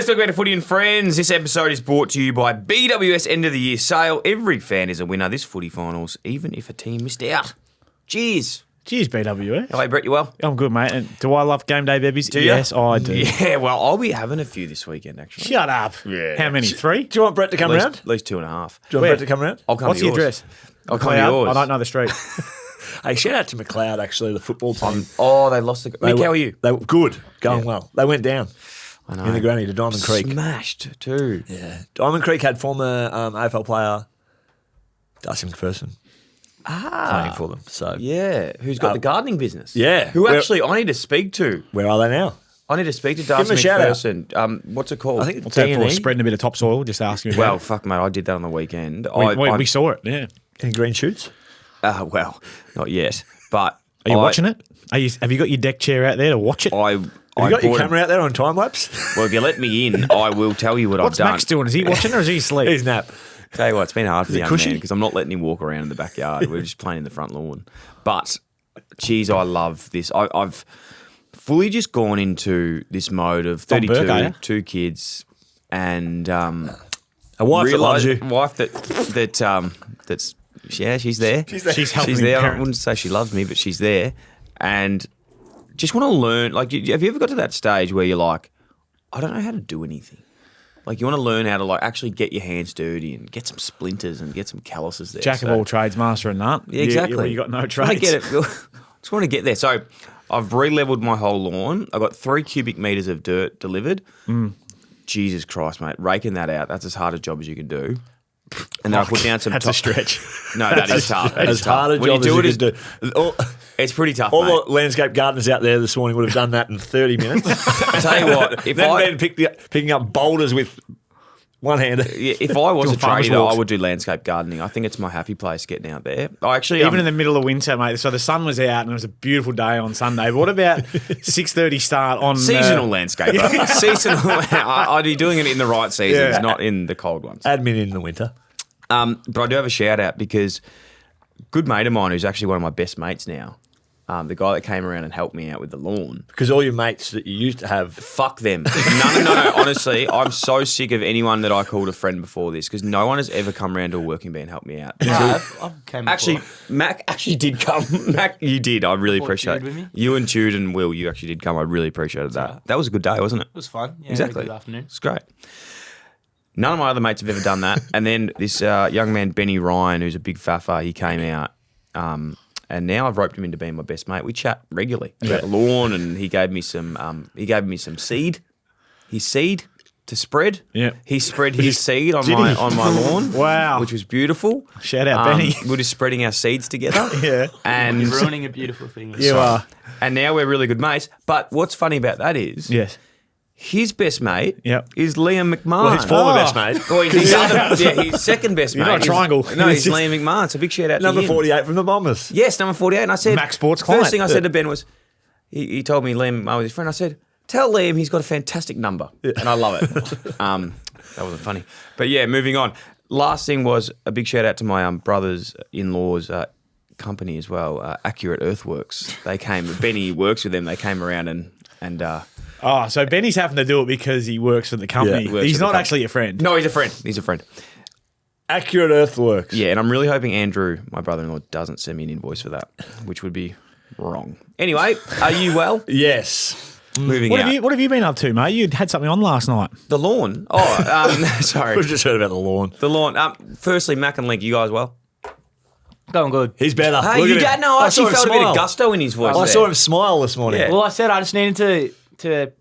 welcome back to Footy and Friends. This episode is brought to you by BWS End of the Year Sale. Every fan is a winner this footy finals, even if a team missed out. Cheers. Cheers, BWS. Hello, Brett, you well? I'm good, mate. And do I love game day bebies? Do you? Yes, I do. Yeah, well, I'll be having a few this weekend, actually. Shut up. Yeah. How many? 3? Do you want Brett to come around? At least 2.5. Do you want Brett to come around? I'll come What's to the yours. address? I'll come to McLeod? yours. I don't know the street. Hey, shout out to McLeod, actually, the football team. Oh, they lost the... Mick, how are you? They were good, going well. They went down I know. in the granny to Diamond Creek. Smashed, too. Yeah. Diamond Creek had former AFL player Darcy McPherson playing for them. So Yeah, who's got the gardening business. Yeah. Who actually I need to speak to. where are they now? I need to speak to Darcy him a shout out. McPherson. What's it called? I think it's What's that for? D&E Spreading a bit of topsoil, just asking. Well, fuck, mate, I did that on the weekend. we saw it, yeah. in Green Shoots. Well, not yet. But Are you watching it? Have you got your deck chair out there to watch it? I Have you got your camera out there on time lapse? Well, if you let me in, I will tell you what What's I've done. Max doing? Is he watching or is he asleep? He's nap. Tell you what, it's been hard for the it young cushy? man because I'm not letting him walk around in the backyard. We're just playing in the front lawn. But, geez, I love this. I've fully just gone into this mode of Don 32, Burke, are you? 2 kids, and A wife that loves you. wife that's yeah, she's there. She's helping She's there. I parent. wouldn't say she loves me, but she's there, and just want to learn. Like, have you ever got to that stage where you're like, I don't know how to do anything? Like, you want to learn how to like actually get your hands dirty and get some splinters and get some calluses there. Jack of all trades, master of none. Yeah, exactly. You got no Just wanna trades. get it. Just want to get there. So I've re-leveled my whole lawn. I got 3 cubic meters of dirt delivered. Jesus Christ, mate! Raking that out, that's as hard a job as you can do. And then I put down some. That's a stretch. No, that is tough. That is As hard a tough. When job you as do you it, can do. it's pretty tough, All mate. the landscape gardeners out there this morning would have done that in 30 minutes. I tell you what, if Then I men picking up boulders with one hand. if I was a Doing farmers tradie, though, walks. I would do landscape gardening. I think it's my happy place getting out there. I actually Even in the middle of winter, mate. So the sun was out and it was a beautiful day on Sunday. But what about 6:30 start on seasonal landscaper. Seasonal. I'd be doing it in the right seasons, Yeah. not in the cold ones. Admin in the winter. But I do have a shout out because a good mate of mine who's actually one of my best mates now, the guy that came around and helped me out with the lawn. Because all your mates that you used to have. Fuck them. No. Honestly, I'm so sick of anyone that I called a friend before this because no one has ever come around to a working bee and helped me out. I've came Actually, before. Mac actually did come. Mac, you did. I really Brought appreciate Jude with it. me. You and Jude and Will, you actually did come. I really appreciated that. That was a good day, wasn't it? It was fun. Yeah, Exactly. Good afternoon. It's great. None of my other mates have ever done that. And then this young man, Benny Ryan, who's a big faffer, he came out. And now I've roped him into being my best mate. We chat regularly about the lawn, and he gave me some. Seed. His seed to spread. Yeah. He spread his seed on my lawn. Wow. which was beautiful. Shout out, Benny. We're just spreading our seeds together. Yeah. and You're ruining a beautiful thing. You are. and now we're really good mates. But what's funny about that is, Yes. his best mate Yep. is Liam McMahon. Well, his former best mate. Well, his second best You're mate. not a triangle. No, It's he's just- Liam McMahon. So big shout out Number to him. 48 from the Bombers. Yes, number 48. And I said, Max Sports first client. thing I said to Ben was, he told me Liam was his friend. I said, tell Liam he's got a fantastic number. And I love it. That wasn't funny. But yeah, moving on. Last thing was a big shout out to my brothers-in-law's company as well, Accurate Earthworks. They came, Benny works with them. They came around and Oh, so Benny's having to do it because he works for the company. Yeah, he works He's for the not company. actually a friend. no, he's a friend. He's a friend. Accurate Earthworks. Yeah, and I'm really hoping Andrew, my brother-in-law, doesn't send me an invoice for that, which would be wrong. Anyway, are you well? Yes. Moving What out. have you been up to, mate? You had something on last night. The lawn. Oh, sorry. We've just heard about the lawn. The lawn. Firstly, Mac and Link, you guys well? Going good. He's better. Hey, Look you at him. dad? No, I saw actually him felt a bit smile. of gusto in his voice. I there. saw him smile this morning. Yeah. Well, I said I just needed to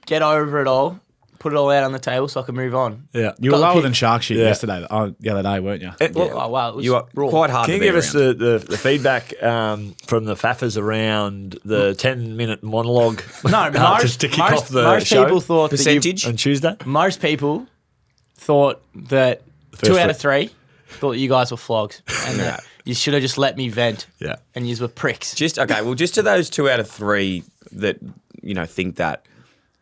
get over it all, put it all out on the table so I can move on. Yeah. You were Got lower kicked. than shark shit Yeah. yesterday, the other day, weren't you? Oh, wow. It was You are raw. quite hard Can you to be give us around. the feedback from the Faffers around the 10-minute monologue? No, just to kick off the most show people thought percentage? on Tuesday? Most people thought that First 2 out week. of 3 thought you guys were flogged and that you should have just let me vent. Yeah. And you were pricks. Just to those 2 out of 3 that think that.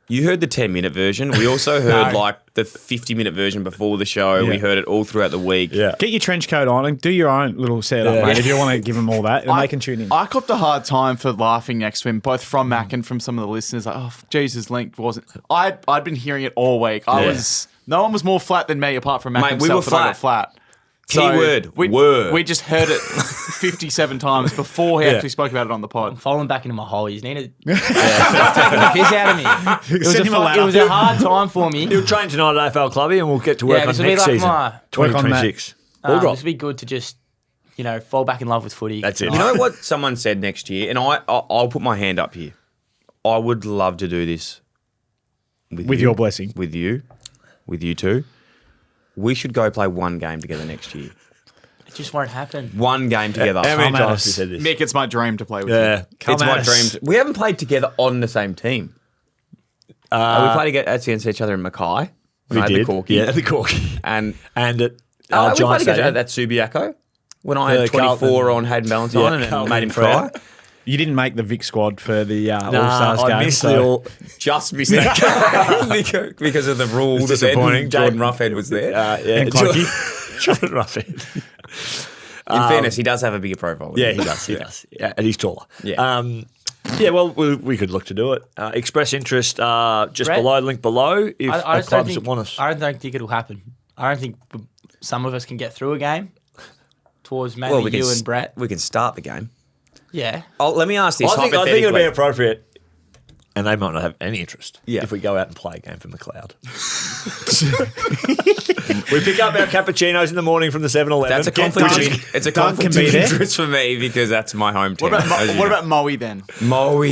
You heard the 10-minute version. We also heard the 50-minute version before the show. Yeah. We heard it all throughout the week. Yeah. Get your trench coat on and do your own little setup, Yeah. mate. If you want to give them all that, and they can tune in. I copped a hard time for laughing next to him, both from Mac and from some of the listeners. Like, oh, Jesus, Link wasn't. I'd been hearing it all week. No one was more flat than me, apart from Mac Mate, we himself. were that I got flat. Keyword, word. We just heard it 57 times before he actually spoke about it on the pod. Falling back into my hole. You need to taking the piss out of me. It was a hard time for me. He'll train tonight at AFL Clubby and we'll get to work on this will be next like season. my. 2026. This would be good to just, fall back in love with footy. That's it. You know what someone said next year, and I'll put my hand up here. I would love to do this With your blessing. with you two. We should go play one game together next year. It just won't happen. One game together. How many Come at times us. have you said this? Mick, it's my dream to play with Yeah. you. It's my dream. We haven't played together on the same team. We played against each other in Mackay. We I had did. the Corky. Yeah, the Corky. And And at we played Giant against Stadium. at Subiaco when I had Carlton. 24 on Hayden Valentine Yeah, and Carlton made him Pratt. cry. You didn't make the Vic squad for the Nah, All-Stars game. I missed so the all. Just missed that because of the rules. It's That disappointing. Jordan Roughhead was there. Yeah, And Clarky. Jordan Ruffhead. In fairness, he does have a bigger profile. Yeah, he does. He does. Yeah, and he's taller. Yeah. Yeah, well, we could look to do it. Express interest just Brett? below, link below, if I the just don't clubs that think. want us. I don't think it'll happen. I don't think some of us can get through a game. Towards maybe we can you and Brett. We can start the game. Yeah. Let me ask this I think hypothetically. it'll be appropriate, and they might not have any interest Yeah. if we go out and play a game from the cloud. We pick up our cappuccinos in the morning from the 7-Eleven. That's a conflict. It's a Duncan conflict be of there. interest for me because that's my hometown. What about Moe then? Moe?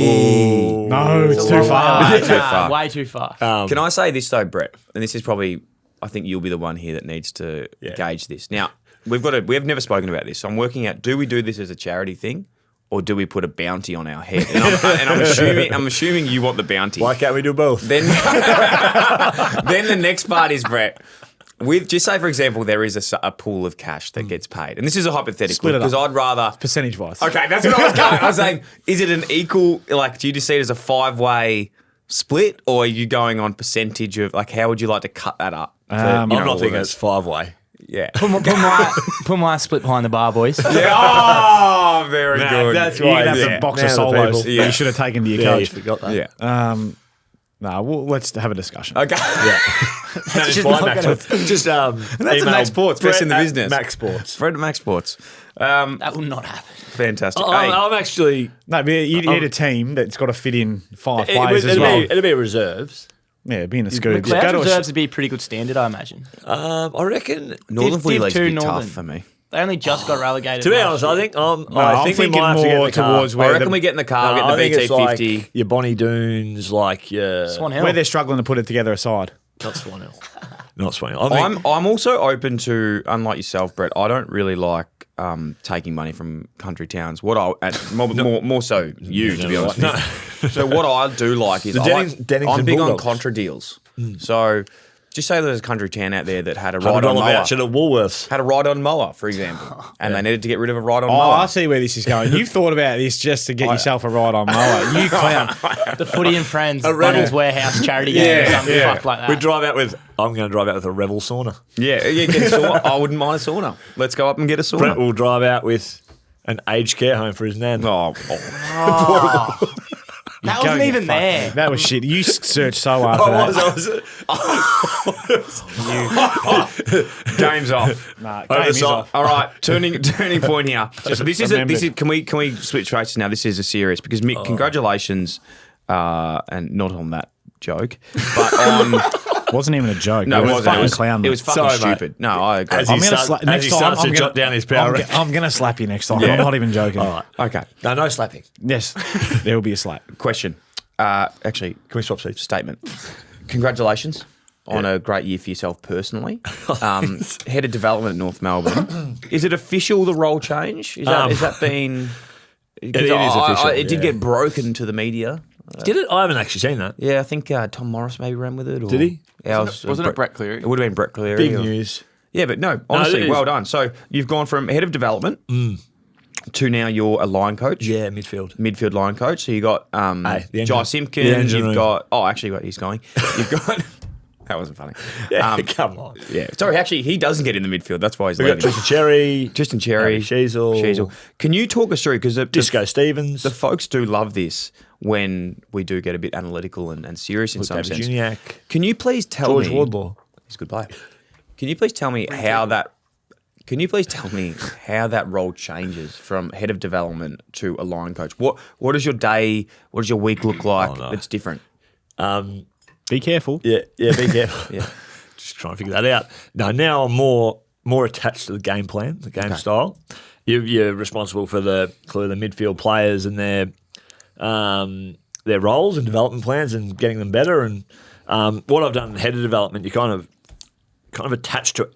No, it's too far. Way too far. Way too far. Can I say this though, Brett? And this is probably, I think you'll be the one here that needs to gauge this. Now, we have never spoken about this. So I'm working out, do we do this as a charity thing or do we put a bounty on our head? And I'm assuming you want the bounty. Why can't we do both? Then the next part is, Brett, just say, for example, there is a pool of cash that gets paid. And this is a hypothetical Split it because up. I'd rather... Percentage-wise. Okay, that's what I was going. I was saying, is it an equal, do you just see it as a 5-way split or are you going on percentage of, how would you like to cut that up? I'm not thinking it's 5-way. Yeah. Put my split behind the bar, boys. Oh, very good. that's You why. can have Yeah. a box Now of the solos people. that you should have taken to your Yeah, you coach. forgot that. Yeah. Let's have a discussion. Okay. Just not gonna- That's at Max Sports, best in the business. Max Sports. Fred at Max Sports. That will not happen. Fantastic. Hey, I'm actually. No, but you need a team that's got to fit in 5 It, players as it'll, well. be, it'll be reserves. Yeah, being a Scoobs. McLeod Go to reserves would be a pretty good standard, I imagine. I reckon. Northern Footy Div League's a 2 bit tough Northern. for me. They only just got relegated. To be last honest, I year. think I'm we thinking might have to get in more the car. towards I where, reckon we get in the car, I get the think it's BT50. like your Bonnie Dunes, like your Swan Hill. where they're struggling to put it together aside. not Swan Hill, not Swan Hill. I mean, I'm also open to, unlike yourself, Brett, I don't really like taking money from country towns. More so you, to be honest. No. So what I do like is Dennington I'm big on Bulldogs. contra deals. So just say there's a country town out there that had a $100 ride-on mower. voucher at Woolworths. Had a ride-on mower, for example, and they needed to get rid of a ride-on Oh, mower. I see where this is going. You've thought about this just to get yourself a ride on mower. You clown. the Footy and Friends rebel. Bunnings Warehouse charity game or something fuck like that. We drive out with. I'm going to drive out with a Revel sauna. Yeah, get a sauna. I wouldn't mind a sauna. Let's go up and get a sauna. Brett will drive out with an aged care home for his nan. Oh, that wasn't Go even get there. fucked. That was shit. You searched so hard for that. game's off. Nah, game is Oversight. off. All right, turning point here. So this is remembered. can we switch races now? This is a serious because Mick, congratulations, and not on that joke, but on Wasn't even a joke. no, it was wasn't. fucking It was, clown. it was fucking Sorry, mate. stupid. No, I agree. As he I'm gonna starts- next as he time. starts to I'm jot down his power. I'm gonna slap you next time. I'm not even joking. All right. Okay, No slapping. Yes, there will be a slap. question. Actually, Can we swap seats? statement. Congratulations on a great year for yourself personally. Head of development at North Melbourne. Is it official, the role change? Is that been... It is official, It did yeah. get broken to the media. Did it? I haven't actually seen that. Yeah, I think Tom Morris maybe ran with it. Or Did he? Yeah, Wasn't it Brett Cleary? It would have been Brett Cleary. Big or- news. Yeah, but no, honestly, it is. well done. So you've gone from head of development, to now you're a line coach. Yeah, midfield Line coach. So you got the engine- Jai the Simpkins. engine You've room. got actually he's going. You've got that wasn't funny. Yeah, come on. Yeah, sorry. Actually, he doesn't get in the midfield. That's why he's We got leaving. Tristan Cherry, Cherry, Sheasel. Can you talk us through because Disco Stevens, the folks do love this when we do get a bit analytical and serious in some David sense. Juniak, Can you please tell George me? Wardlaw. He's a good player. Can you please tell me how that? Can you please tell me how that role changes from head of development to a line coach? What does your day? What does your week look like? no. It's different. Be careful. Yeah, be careful. Yeah. Just trying to figure that out. No, now I'm more attached to the game plan, the game style. You're responsible for clearly the midfield players and their roles and development plans and getting them better. And what I've done in head of development, you're kind of attached to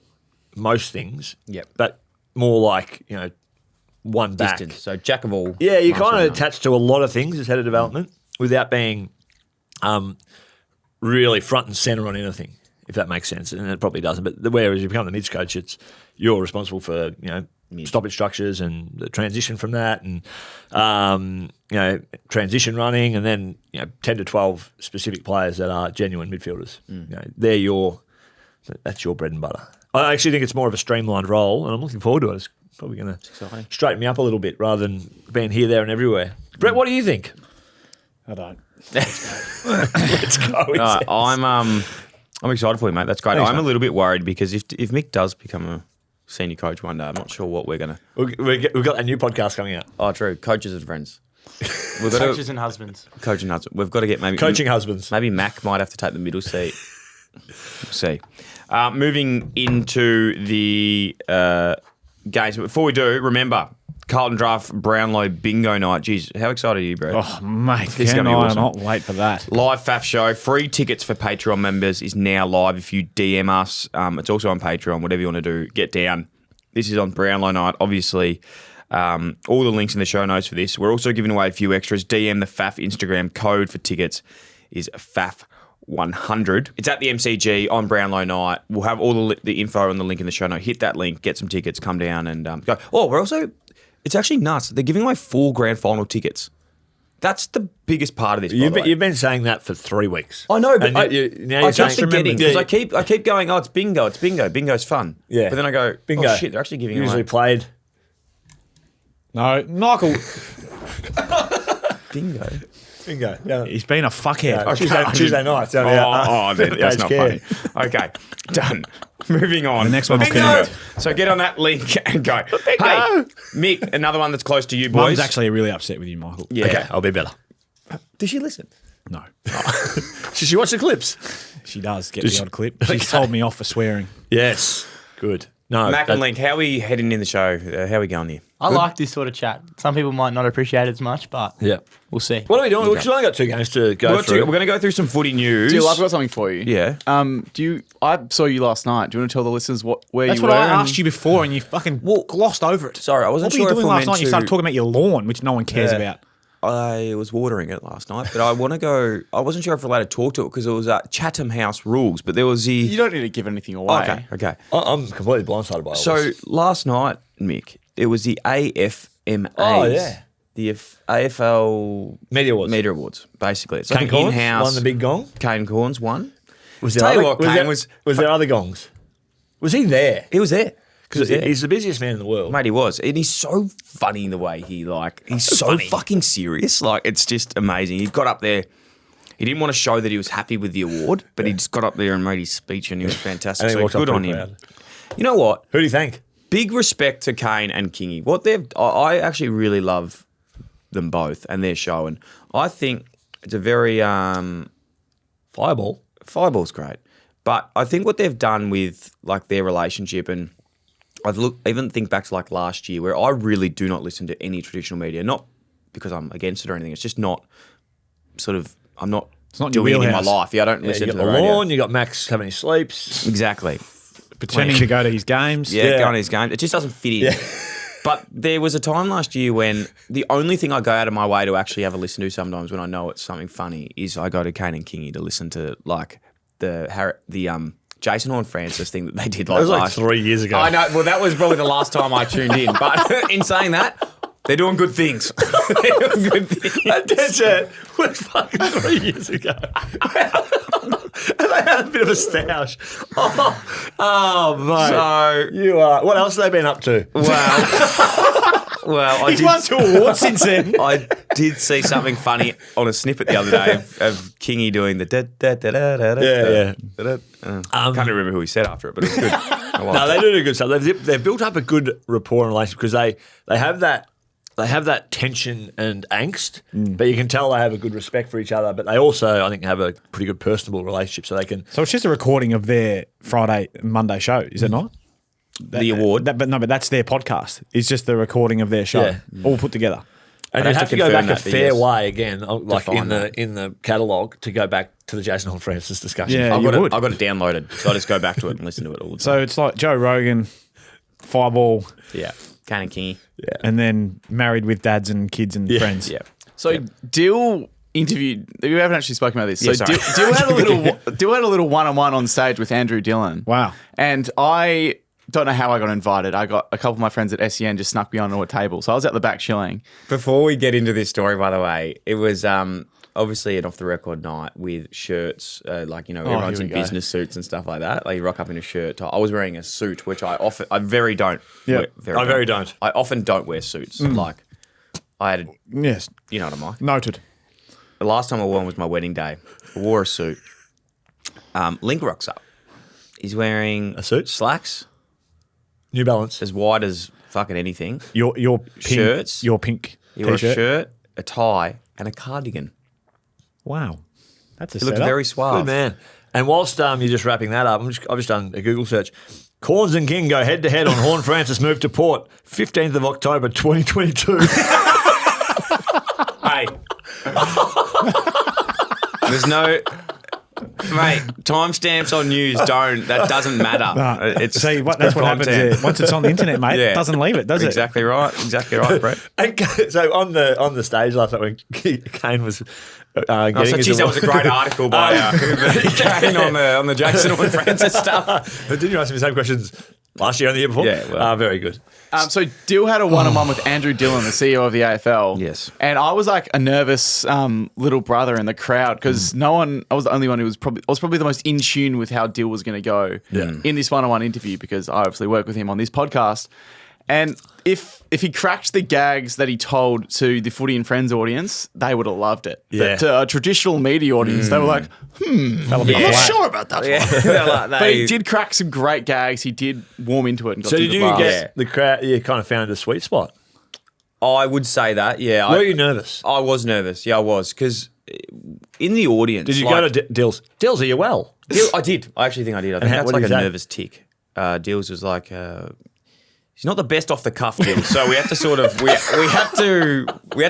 most things. Yep. But more like one back. Distance. So jack of all. Yeah, you're master kind of of none. attached to a lot of things as head of development without being really front and centre on anything, if that makes sense. And it probably doesn't. But whereas you become the mids coach, you're responsible for stoppage structures and the transition from that, and transition running, and then 10 to 12 specific players that are genuine midfielders. That's your bread and butter. I actually think it's more of a streamlined role, and I'm looking forward to it. It's probably going to straighten me up a little bit rather than being here, there, and everywhere. Brett, what do you think? I don't. Let's go. I'm excited for you, mate. That's great. Thanks, I'm mate. a little bit worried because if Mick does become a senior coach one day, I'm not sure what we're gonna. We've got a new podcast coming out. Oh, true. Coaches and friends. We've got Coaches and husbands. coach and husband. We've got to get maybe Coaching husbands. Maybe Mac might have to take the middle seat. We'll see. Moving into the games. But before we do, remember, Carlton Draft Brownlow Bingo Night. Jeez, how excited are you, bro? Oh, mate, This is can gonna be I awesome. not wait for that? Live Faff show. Free tickets for Patreon members is now live if you DM us. It's also on Patreon. Whatever you want to do, get down. This is on Brownlow Night. Obviously, all the links in the show notes for this. We're also giving away a few extras. DM the Faff Instagram code for tickets is FAF100. It's at the MCG on Brownlow Night. We'll have all the info and the link in the show note. Hit that link, get some tickets, come down and go. Oh, we're also, it's actually nuts. They're giving away 4 grand final tickets. That's the biggest part of this. You've been saying that for 3 weeks. I know, but now I you're keep saying, forgetting because I keep going, oh, it's bingo, bingo's fun. Yeah. But then I go, Bingo. oh shit, they're actually giving usually away played. No, Michael, bingo. Bingo. Yeah. he's been a fuckhead. Tuesday night. That's not funny. Okay, done. Moving on. The next one will Bingo. come. So get on that link and go. Hey, Mick, another one that's close to you, boys. Mum's actually really upset with you, Michael. Yeah. Okay, I'll be better. Did she listen? No, Should she watch the clips? she does get the odd clip. She's told me off for swearing. Yes. Good. No. Mac and Link, how are we heading in the show? How are we going here? I like this sort of chat. Some people might not appreciate it as much, but Yeah. we'll see. What are we doing? We've only got 2 games to go We're through. going to go through some footy news. Jill, I've got something for you. Yeah. I saw you last night. Do you want to tell the listeners where That's you what were? I and- asked you before, and you fucking glossed over it. Sorry, I wasn't What sure were you if doing we're last meant night? You started to- talking about your lawn, which no one cares Yeah. about. I was watering it last night, but I want to go. I wasn't sure if we're allowed to talk to it because it was Chatham House rules, but there was the. You don't need to give anything away. Okay. I'm completely blindsided by all So this. last night, Mick, it was the AFMAs. Oh, yeah. The AFL Media Awards. Media Awards, basically. It's Kane like Corns in-house. won the big gong. Kane Corns won. Was Tell you what, Kane there, was- was there other gongs? Was he there? He was there. Because he's the busiest man in the world. Mate, he was. And he's so funny the way he's so fucking serious. Like, it's just amazing. He got up there. He didn't want to show that he was happy with the award, but he just got up there and made his speech and he was fantastic. And he So walked off good on pretty him. proud. You know what? Who do you think? Big respect to Kane and Kingy. What I actually really love them both and their show. And I think it's a very, Fireball. Fireball's great. But I think what they've done with like their relationship, and even think back to like last year where I really do not listen to any traditional media, not because I'm against it or anything. It's just not I'm not not your doing it in my wheelhouse. life. Yeah, I don't You listen got to the the radio. lawn, you got Max having his sleeps. Exactly. Pretending to go to his games. Yeah, Yeah. going to his game. It just doesn't fit in. Yeah. But there was a time last year when the only thing I go out of my way to actually have a listen to sometimes when I know it's something funny is I go to Kane and Kingy to listen to like the Jason Horn Francis thing that they did That was like last 3 years ago. I know. Well, that was probably the last time I tuned in. But in saying that, They're doing good things. They're doing good things. That dead set was fucking 3 years ago. And they had a bit of a stoush. Oh, mate. So, You are. What else have they been up to? well, He's won 2 awards since then. I did see something funny on a snippet the other day of Kingy doing the Yeah. Can't remember who he said after it, but it was good. I liked No, it. they do good stuff. They've built up a good rapport and relationship because they have that tension and angst, but you can tell they have a good respect for each other. But they also, I think, have a pretty good personable relationship, so they can. So it's just a recording of their Friday, Monday show, is it not? The award. But that's their podcast. It's just the recording of their show, Yeah. all put together. And I'd you have have to to go confirm back a that, but fair yes. way again, like find in the catalogue, to go back to the Jason Hall Francis discussion. Yeah. I've you got would. it downloaded, so I just go back to it and listen to it all the time. So it's like Joe Rogan, Fireball, Yeah, Kane and Kingy. and then married with dads and kids and friends. Yeah. So Dill interviewed. We haven't actually spoken about this. Yeah, So sorry. Dill had a little one-on-one on stage with Andrew Dillon. Wow. And I don't know how I got invited. I got a couple of my friends at SEN just snuck me onto a table, so I was at the back chilling. Before we get into this story, by the way, it was obviously an off-the-record night with shirts, everyone's here in we go. business suits and stuff like that. Like you rock up in a shirt. I was wearing a suit, which I very don't. Yeah. I very don't. I often don't wear suits. Like I had, Yes. you know what I'm like. Noted. The last time I wore one was my wedding day. I wore a suit. Link rocks up. He's wearing A suit? slacks New Balance. as wide as fucking anything. Your pink, Shirts. Your pink He wore a t-shirt. shirt, a tie, and a cardigan. Wow. That's a He looked setup. very suave. Good man. And whilst you're just wrapping that up, I've just done a Google search. Corns and King go head to head on Horn Francis move to Port, 15th of October 2022. Hey. There's no... Mate, timestamps on news that doesn't matter. It's See, that's what happens content. there. Once it's on the internet, mate, Yeah. it doesn't leave it, does it? Exactly right, Brett. And so on the stage last night when Kane was getting Oh, so, his geez, that award- was a great article by Kane on the Jason and Francis stuff. Didn't you ask me the same questions last year and the year before? Yeah, well. Very good. So Dill had a one-on-one with Andrew Dillon, the CEO of the AFL. Yes. And I was like a nervous little brother in the crowd because I was the only one who was probably the most in tune with how Dill was going to go in this one-on-one interview because I obviously work with him on this podcast. And if he cracked the gags that he told to the Footy and Friends audience, they would have loved it. Yeah. But to a traditional media audience, they were like, Fell a bit I'm not flat. sure about that one. Yeah. But he did crack some great gags. He did warm into it and got So to did the you bars. get the crowd? You kind of found a sweet spot. I would say that, yeah. Were you nervous? I was nervous. Yeah, I was. Because in the audience... Did you go to Dills? Dills, are you well? I did. I actually think I did. I think that's what like did a he say? nervous tick. Deals was like... he's not the best off the cuff, Deals. So we have to sort of... We have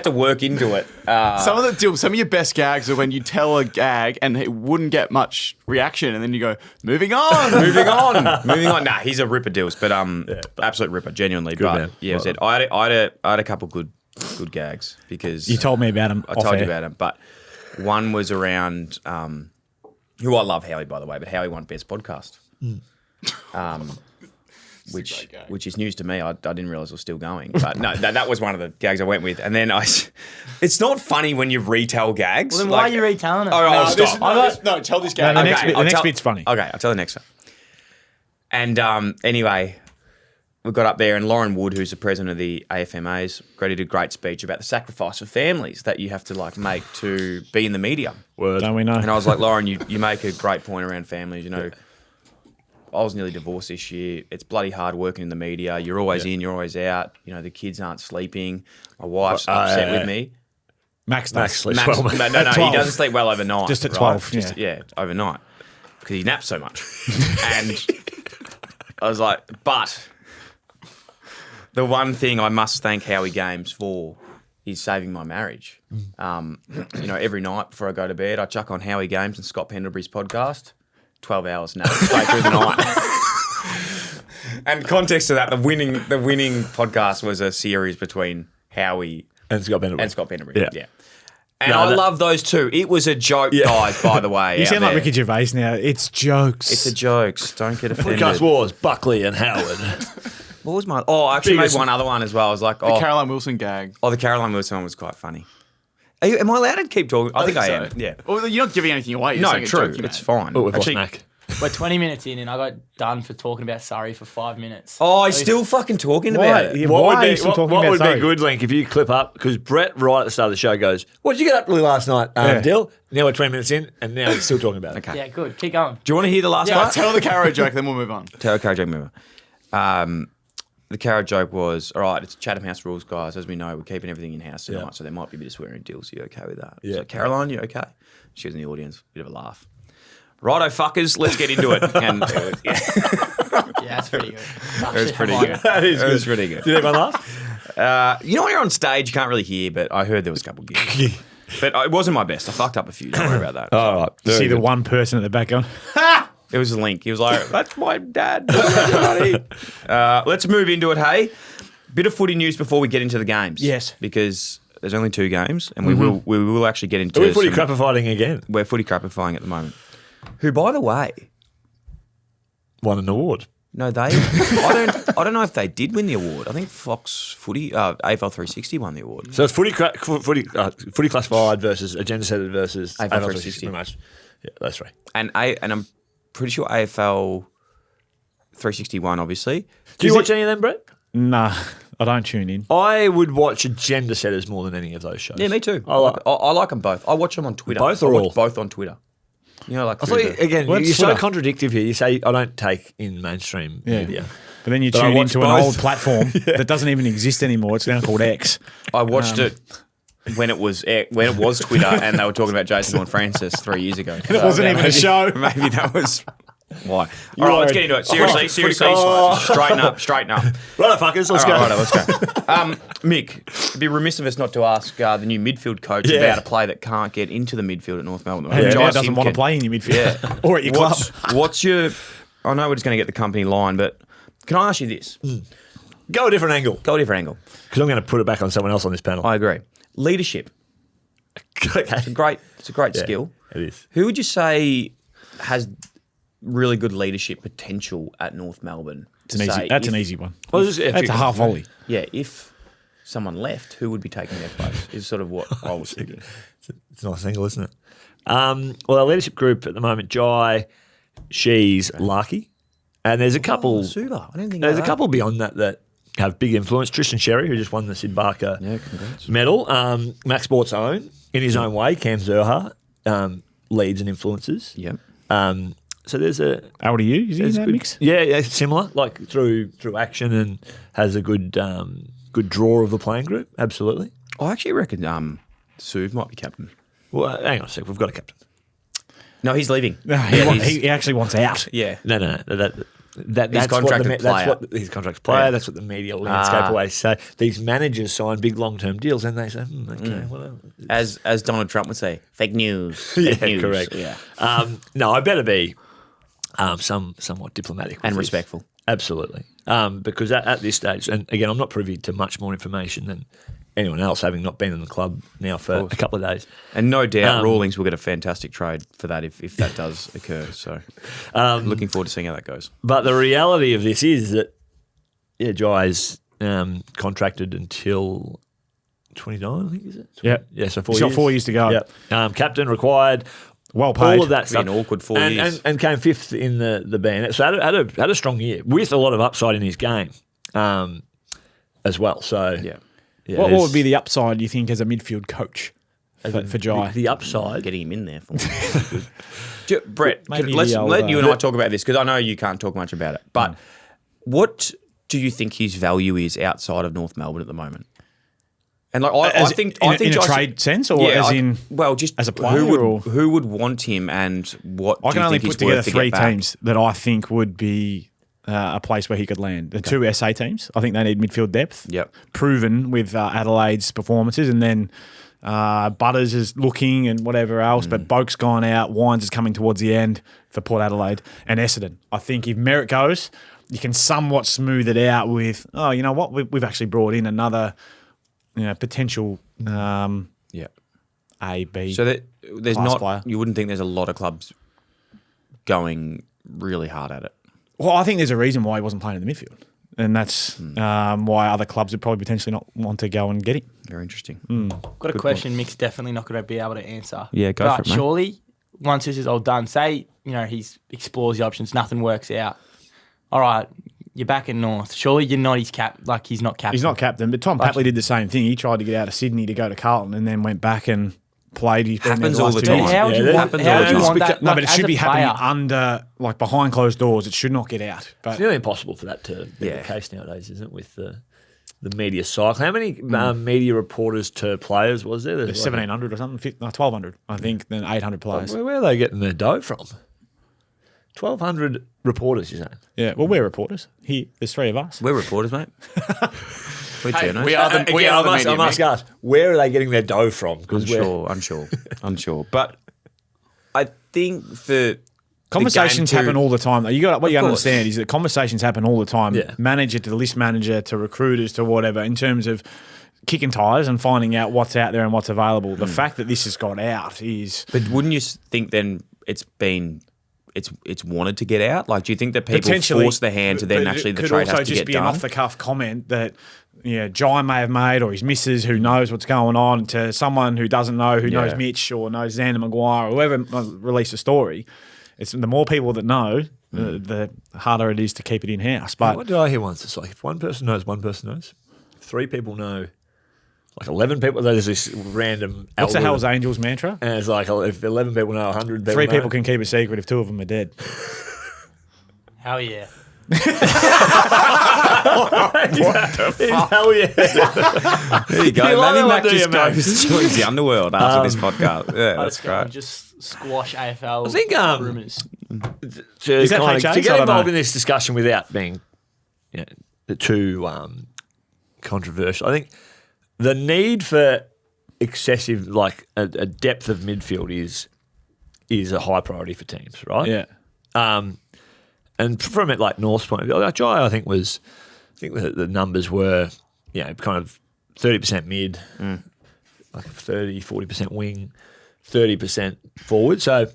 to work into it. Some of your best gags are when you tell a gag and it wouldn't get much reaction, and then you go, moving on. Moving on. Nah, he's a ripper, Deals, but absolute ripper, genuinely. But man. yeah, Well I had a couple good gags because You told me about him. I told you about him, but one was around who I love, Howie, by the way, but Howie won Best Podcast, which is news to me. I didn't realise it was still going, but no, that was one of the gags I went with, and then it's not funny when you retell gags. Well, then why are you retelling it? Oh, I'll stop. No, tell this gag. No, the Okay, next bit's funny. Okay, I'll tell the next one. And anyway, we got up there, and Lauren Wood, who's the president of the AFMAs, did a great speech about the sacrifice of families that you have to make to be in the media. Word. Don't we know? And I was like, Lauren, you make a great point around families. You know, I was nearly divorced this year. It's bloody hard working in the media. You're always in, you're always out. You know, the kids aren't sleeping. My wife's upset with me. Max Max does. sleeps Max, well. no, At he 12. doesn't sleep well overnight. Just at right? 12, Yeah, overnight. Because he naps so much. And I was like, but the one thing I must thank Howie Games for is saving my marriage. Every night before I go to bed, I chuck on Howie Games and Scott Pendlebury's podcast. 12 hours nap straight through the night. And context to that, the winning podcast was a series between Howie And Scott Pendlebury. and Scott Pendlebury. Yeah. And No, I that- love those two. It was a joke, guys, by the way. You out sound like there. Ricky Gervais now. It's jokes. It's a jokes. Don't get offended. Podcast Wars, Buckley and Howard. What was my? Oh, I actually Biggest- made one other one as well. I was like, The Caroline Wilson gag. the Caroline Wilson one was quite funny. Am I allowed to keep talking? I think I am. Yeah. Well, you're not giving anything away. You're No, saying true. Joking, It's mate. fine. Oh, we've Actually, lost Mac. We're 20 minutes in, and I got done for talking about Surrey for 5 minutes. oh, he's still fucking talking about it. Yeah, What why would are you be, still what, talking what about would Surrey? be good, Link, if you clip up, because Brett right at the start of the show goes, what did you get up to last night, Yeah. Dill? Now we're 20 minutes in, and now he's still talking about it. Okay. Yeah, good. Keep going. Do you want to hear the last Yeah, part? tell the Caro joke, then we'll move on. Tell a Caro joke, remember. The Caro joke was, all right, it's Chatham House rules, guys. As we know, we're keeping everything in-house tonight, Yeah. so there might be a bit of swearing deals. Are you okay with that? Yeah. So, Caroline, you okay? She was in the audience. Bit of a laugh. Righto, fuckers, let's get into it. And Yeah, that's pretty good. it was pretty good. That is It was good. pretty good. Did anyone laugh? You know when you're on stage, you can't really hear, but I heard there was a couple gigs. But it wasn't my best. I fucked up a few. Don't worry about that. All right. You see the one person at the back going, It was a link. He was like, that's my dad. Let's move into it, hey? Bit of footy news before we get into the games. Yes. Because there's only 2 games, and we will actually get into Are we footy some- crapifying again? We're footy crapifying at the moment. Who, by the way, Won an award. no, I don't know if they did win the award. I think Fox Footy, AFL 360 won the award. So it's footy classified versus agenda setted versus AFL 360. pretty much. Yeah, those three. And I'm pretty sure AFL 361, obviously. Do you watch any of them, Brett? nah, I don't tune in. I would watch agenda setters more than any of those shows. Yeah, me too. I like. I like them both. I watch them on Twitter. Both I or watch all? both on Twitter. You know, like I thought through the- again, What's you're so Twitter? contradictive here. You say I don't take in mainstream Yeah. media. But then you But I tune watch into an both. old platform that doesn't even exist anymore. It's now called X. I watched it when it was Twitter, and they were talking about Jason Horne-Francis 3 years ago. It wasn't even a show. Maybe that was why. All right, let's get into it. Seriously, straighten up. Right, fuckers, let's go. All right, let's go. Mick, it'd be remiss of us not to ask the new midfield coach Yeah. about a player that can't get into the midfield at North Melbourne. And Josh doesn't want to Simpkin. play in your midfield Yeah. or at your club. What's your? I know we're just going to get the company line, but can I ask you this? Go a different angle Go a different angle. because I'm going to put it back on someone else on this panel. I agree. Leadership. Okay. It's a great Yeah, skill. It is. Who would you say has really good leadership potential at North Melbourne? That's an easy one. Well, this is- That's a half volley. Yeah, if someone left, who would be taking their place? Is sort of what I was thinking. It's a nice angle, isn't it? Well, our leadership group at the moment, Jai, She's, Larky, and there's a couple. Suva. I didn't think There's about a couple beyond that have big influence. Tristan Sherry, who just won the Sid Barker medal. Max Sport's own, in his own way, Cam Zerha leads and influences. Yep. So there's a How old are you? Is he in there's that good, mix? Yeah, similar, like through action and has a good draw of the playing group. Absolutely. I actually reckon Suv might be captain. Well, hang on a sec. We've got a captain. No, he's leaving. He actually wants out. Yeah. No. That's His contracted that's player. what his contract's player. Yeah. That's what the media landscape always say. These managers sign big long-term deals, and they say, "Okay, well." As Donald Trump would say, fake news. Yeah, Fake news. correct. Yeah. No, I better be somewhat diplomatic with And this. respectful. Absolutely, because at this stage, and again, I'm not privy to much more information than anyone else, having not been in the club now for a couple of days. And no doubt Rawlings will get a fantastic trade for that if that does occur. So looking forward to seeing how that goes. But the reality of this is that, Jai's contracted until 29, I think, is it? Yeah. Yeah, so 4 He's years. got 4 years to go. Yep. Captain required. Well paid. All of that Be stuff. an awkward 4 and, years. And came fifth in the band. So had a strong year with a lot of upside in his game as well. So Yeah. What would be the upside, you think, as a midfield coach for Jai? the upside? Getting him in there for me. Brett, Maybe let's the old, let you and I talk about this because I know you can't talk much about it. But what do you think his value is outside of North Melbourne at the moment? And like I think in a Josh- trade sense, or as in just as a player, who would want him and what I do can you only think put he's together worth to 3 get back? teams that I think would be a place where he could land. The 2 SA teams, I think they need midfield depth. Yep. Proven with Adelaide's performances, and then Butters is looking and whatever else, but Boak's gone out. Wines is coming towards the end for Port Adelaide and Essendon. I think if Merritt goes, you can somewhat smooth it out with, you know what, we've actually brought in another potential Yeah. A, B. So that there's Class not player. you wouldn't think there's a lot of clubs going really hard at it. Well, I think there's a reason why he wasn't playing in the midfield. And that's why other clubs would probably potentially not want to go and get him. Very interesting. Got a question Mick's definitely not going to be able to answer. Yeah, go for it, mate. Surely, once this is all done, say, he explores the options, nothing works out. All right, you're back in North. Surely you're not his he's not captain. He's not captain, but Tom Papley did the same thing. He tried to get out of Sydney to go to Carlton and then went back and played. He's been Happens there all last the 2 time. years. How would you want that? No, but it as should a be happening player? under, behind closed doors. It should not get out. But It's nearly impossible for that to be the case nowadays, isn't it? With the media cycle. How many media reporters to players was there? there's 1,700 or something, 1,200, I think, then 800 players. Where are they getting their dough from? 1,200 reporters, you're saying? Yeah, well, we're reporters. Here, there's 3 of us. We're reporters, mate. We're journos. we are the media. I must ask, where are they getting their dough from? Unsure. But I think Conversations happen all the time. What you got to course. understand is that conversations happen all the time. Yeah. Manager to list manager to recruiters to whatever, in terms of kicking tires and finding out what's out there and what's available. The fact that this has got out is... But wouldn't you think then it's wanted to get out? Like, do you think that people Potentially, force the hand to then but actually it the could trade also has to just get be done? an off-the-cuff comment that Jai may have made, or his missus who knows what's going on, to someone who doesn't know, who knows Mitch or knows Xander Maguire or whoever released a story. It's the more people that know, the harder it is to keep it in-house. But What did I hear once? It's like if one person knows, 3 people know. Like 11 people, there's this random... what's the algorithm. Hell's Angels mantra? And it's like if 11 people know, 100 people 3 know. people can keep a secret if 2 of them are dead. Hell yeah. Hell yeah. There you go. You like Maybe that Mac one, do you, just Mac? goes joins the underworld after this podcast. Yeah, that's Go and great. just squash AFL I think rumours. Is that HHs? to I get don't involved know. in this discussion without being too controversial, I think the need for excessive, like a depth of midfield is a high priority for teams, right? Yeah. And from it, like North's point of view, like Jai, I think the numbers were, kind of 30% mid, like 30, 40% wing, 30% forward. So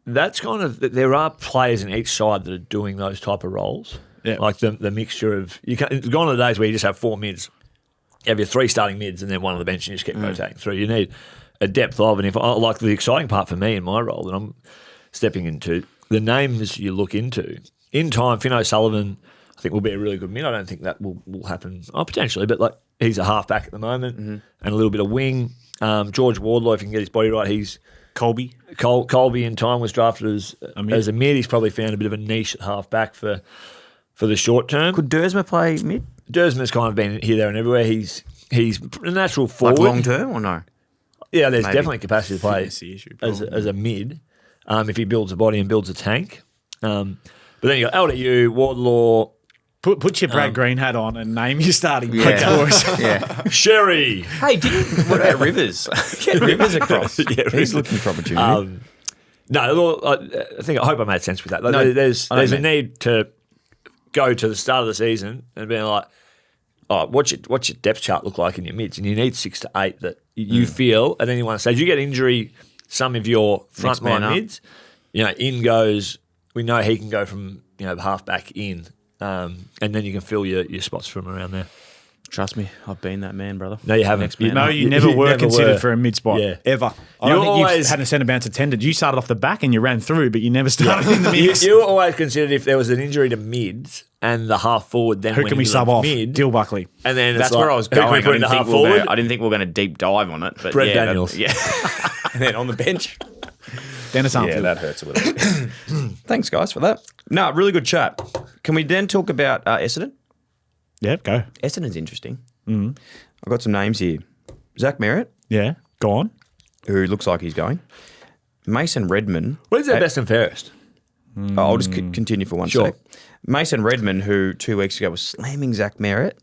that's kind of, there are players in each side that are doing those type of roles. Yeah. Like the mixture of, gone are the days where you just have 4 mids. You have your 3 starting mids and then one on the bench and you just keep rotating through. You need a depth of, and if like the exciting part for me in my role that I'm stepping into, the names you look into. In time, Finn O'Sullivan, I think, will be a really good mid. I don't think that will happen, potentially, but like he's a halfback at the moment and a little bit of wing. George Wardlaw, if he can get his body right, he's Colby. Colby in time was drafted as a mid. He's probably found a bit of a niche at halfback for the short term. Could Dersma play mid? Dersman's kind of been here, there, and everywhere. He's a natural forward. Like long term or no? Yeah, there's Maybe. definitely capacity to play That's the issue, as a mid if he builds a body and builds a tank. But then you got LDU, Wardlaw, Put your Brad Green hat on and name your starting Yeah. boys. Yeah. Sherry. Hey, what about Rivers? Get Rivers across. Yeah, He's looking for opportunity. No, I hope I made sense with that. Like, No, there's I don't a mean- need to go to the start of the season and being like, what's your depth chart look like in your mids? And you need 6 to 8 that you feel at any one stage. You get injury, some of your Next man frontline up. mids. In goes. We know he can go from half back in, and then you can fill your spots from around there. Trust me, I've been that man, brother. No, you haven't. Next man No, up. you never were never considered were. for a mid spot, Yeah. ever. I You don't think always- you've had a centre bounce attended. You started off the back and you ran through, but you never started in the mix. You were always considered if there was an injury to mids and the half forward then Who went can we into sub the off? mid, Dill Buckley. and then it's That's like, where I was who can we going. put in the half forward? I didn't think we were going to deep dive on it, but Brett yeah, Daniels. yeah. And then on the bench. Dennis Armfield. hurts a little bit. Thanks, guys, for that. No, really good chat. Can we then talk about Essendon? Yeah, go. Essendon's interesting. I've got some names here. Zach Merritt, Yeah, go on. who looks like he's going. Mason Redman. When's their best and fairest? I'll just continue for one Sure. sec. Mason Redman, who 2 weeks ago was slamming Zach Merritt.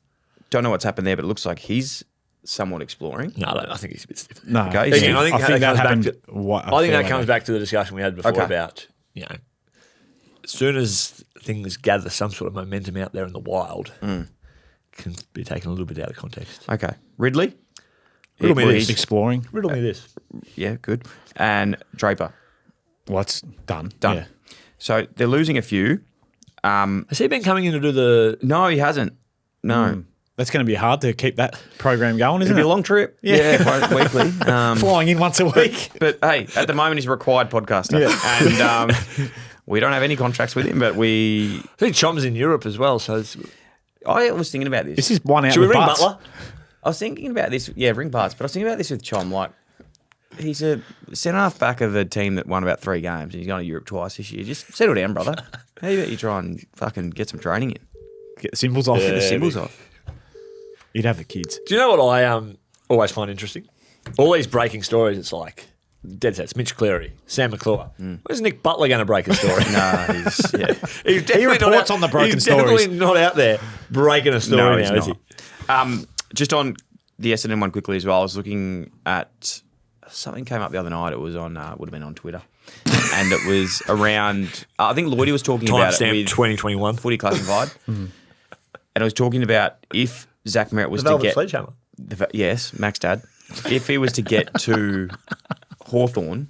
Don't know what's happened there, but it looks like he's somewhat exploring. No, I think he's a bit stiff. No, Okay, Again, so- I think that that comes happened. back to- what, I think that comes back to the discussion we had before Okay. about, as soon as things gather some sort of momentum out there in the wild, can be taken a little bit out of context. Okay. Ridley? Riddle me Well, this. he's- exploring. Riddle me this. Yeah, good. And Draper. What's done? Done. Yeah. So they're losing a few. Has he been coming in to do the? No, he hasn't. No. That's going to be hard to keep that program going, isn't It'll be it? a long trip. Yeah, weekly. Flying in once a week. But hey, at the moment he's a required podcaster, and we don't have any contracts with him. But I think Chom's in Europe as well. So I was thinking about this. This is one out should we with ring Butts. Butler? I was thinking about this. Yeah, ring parts. But I was thinking about this with Chom. Like, he's a centre half back of a team that won about 3 games, and he's gone to Europe twice this year. Just settle down, brother. How about you try and fucking get some training in? Get the symbols off. Get the symbols off. You'd have the kids. Do you know what I always find interesting? All these breaking stories. It's like dead sets. Mitch Cleary, Sam McClure. Where's Nick Butler going to break a story? He's definitely reports on the broken he's stories. definitely not out there breaking a story he's now, is he? not. Just on the Essendon one quickly as well. I was looking at something came up the other night. It was on would have been on Twitter, and it was around. I think Lloydie was talking about it Timestamp with 2021. Footy Classified, and I was talking about if Zach Merritt was The to Velvet get Sledgehammer. yes, Max Dad, if he was to get to Hawthorn.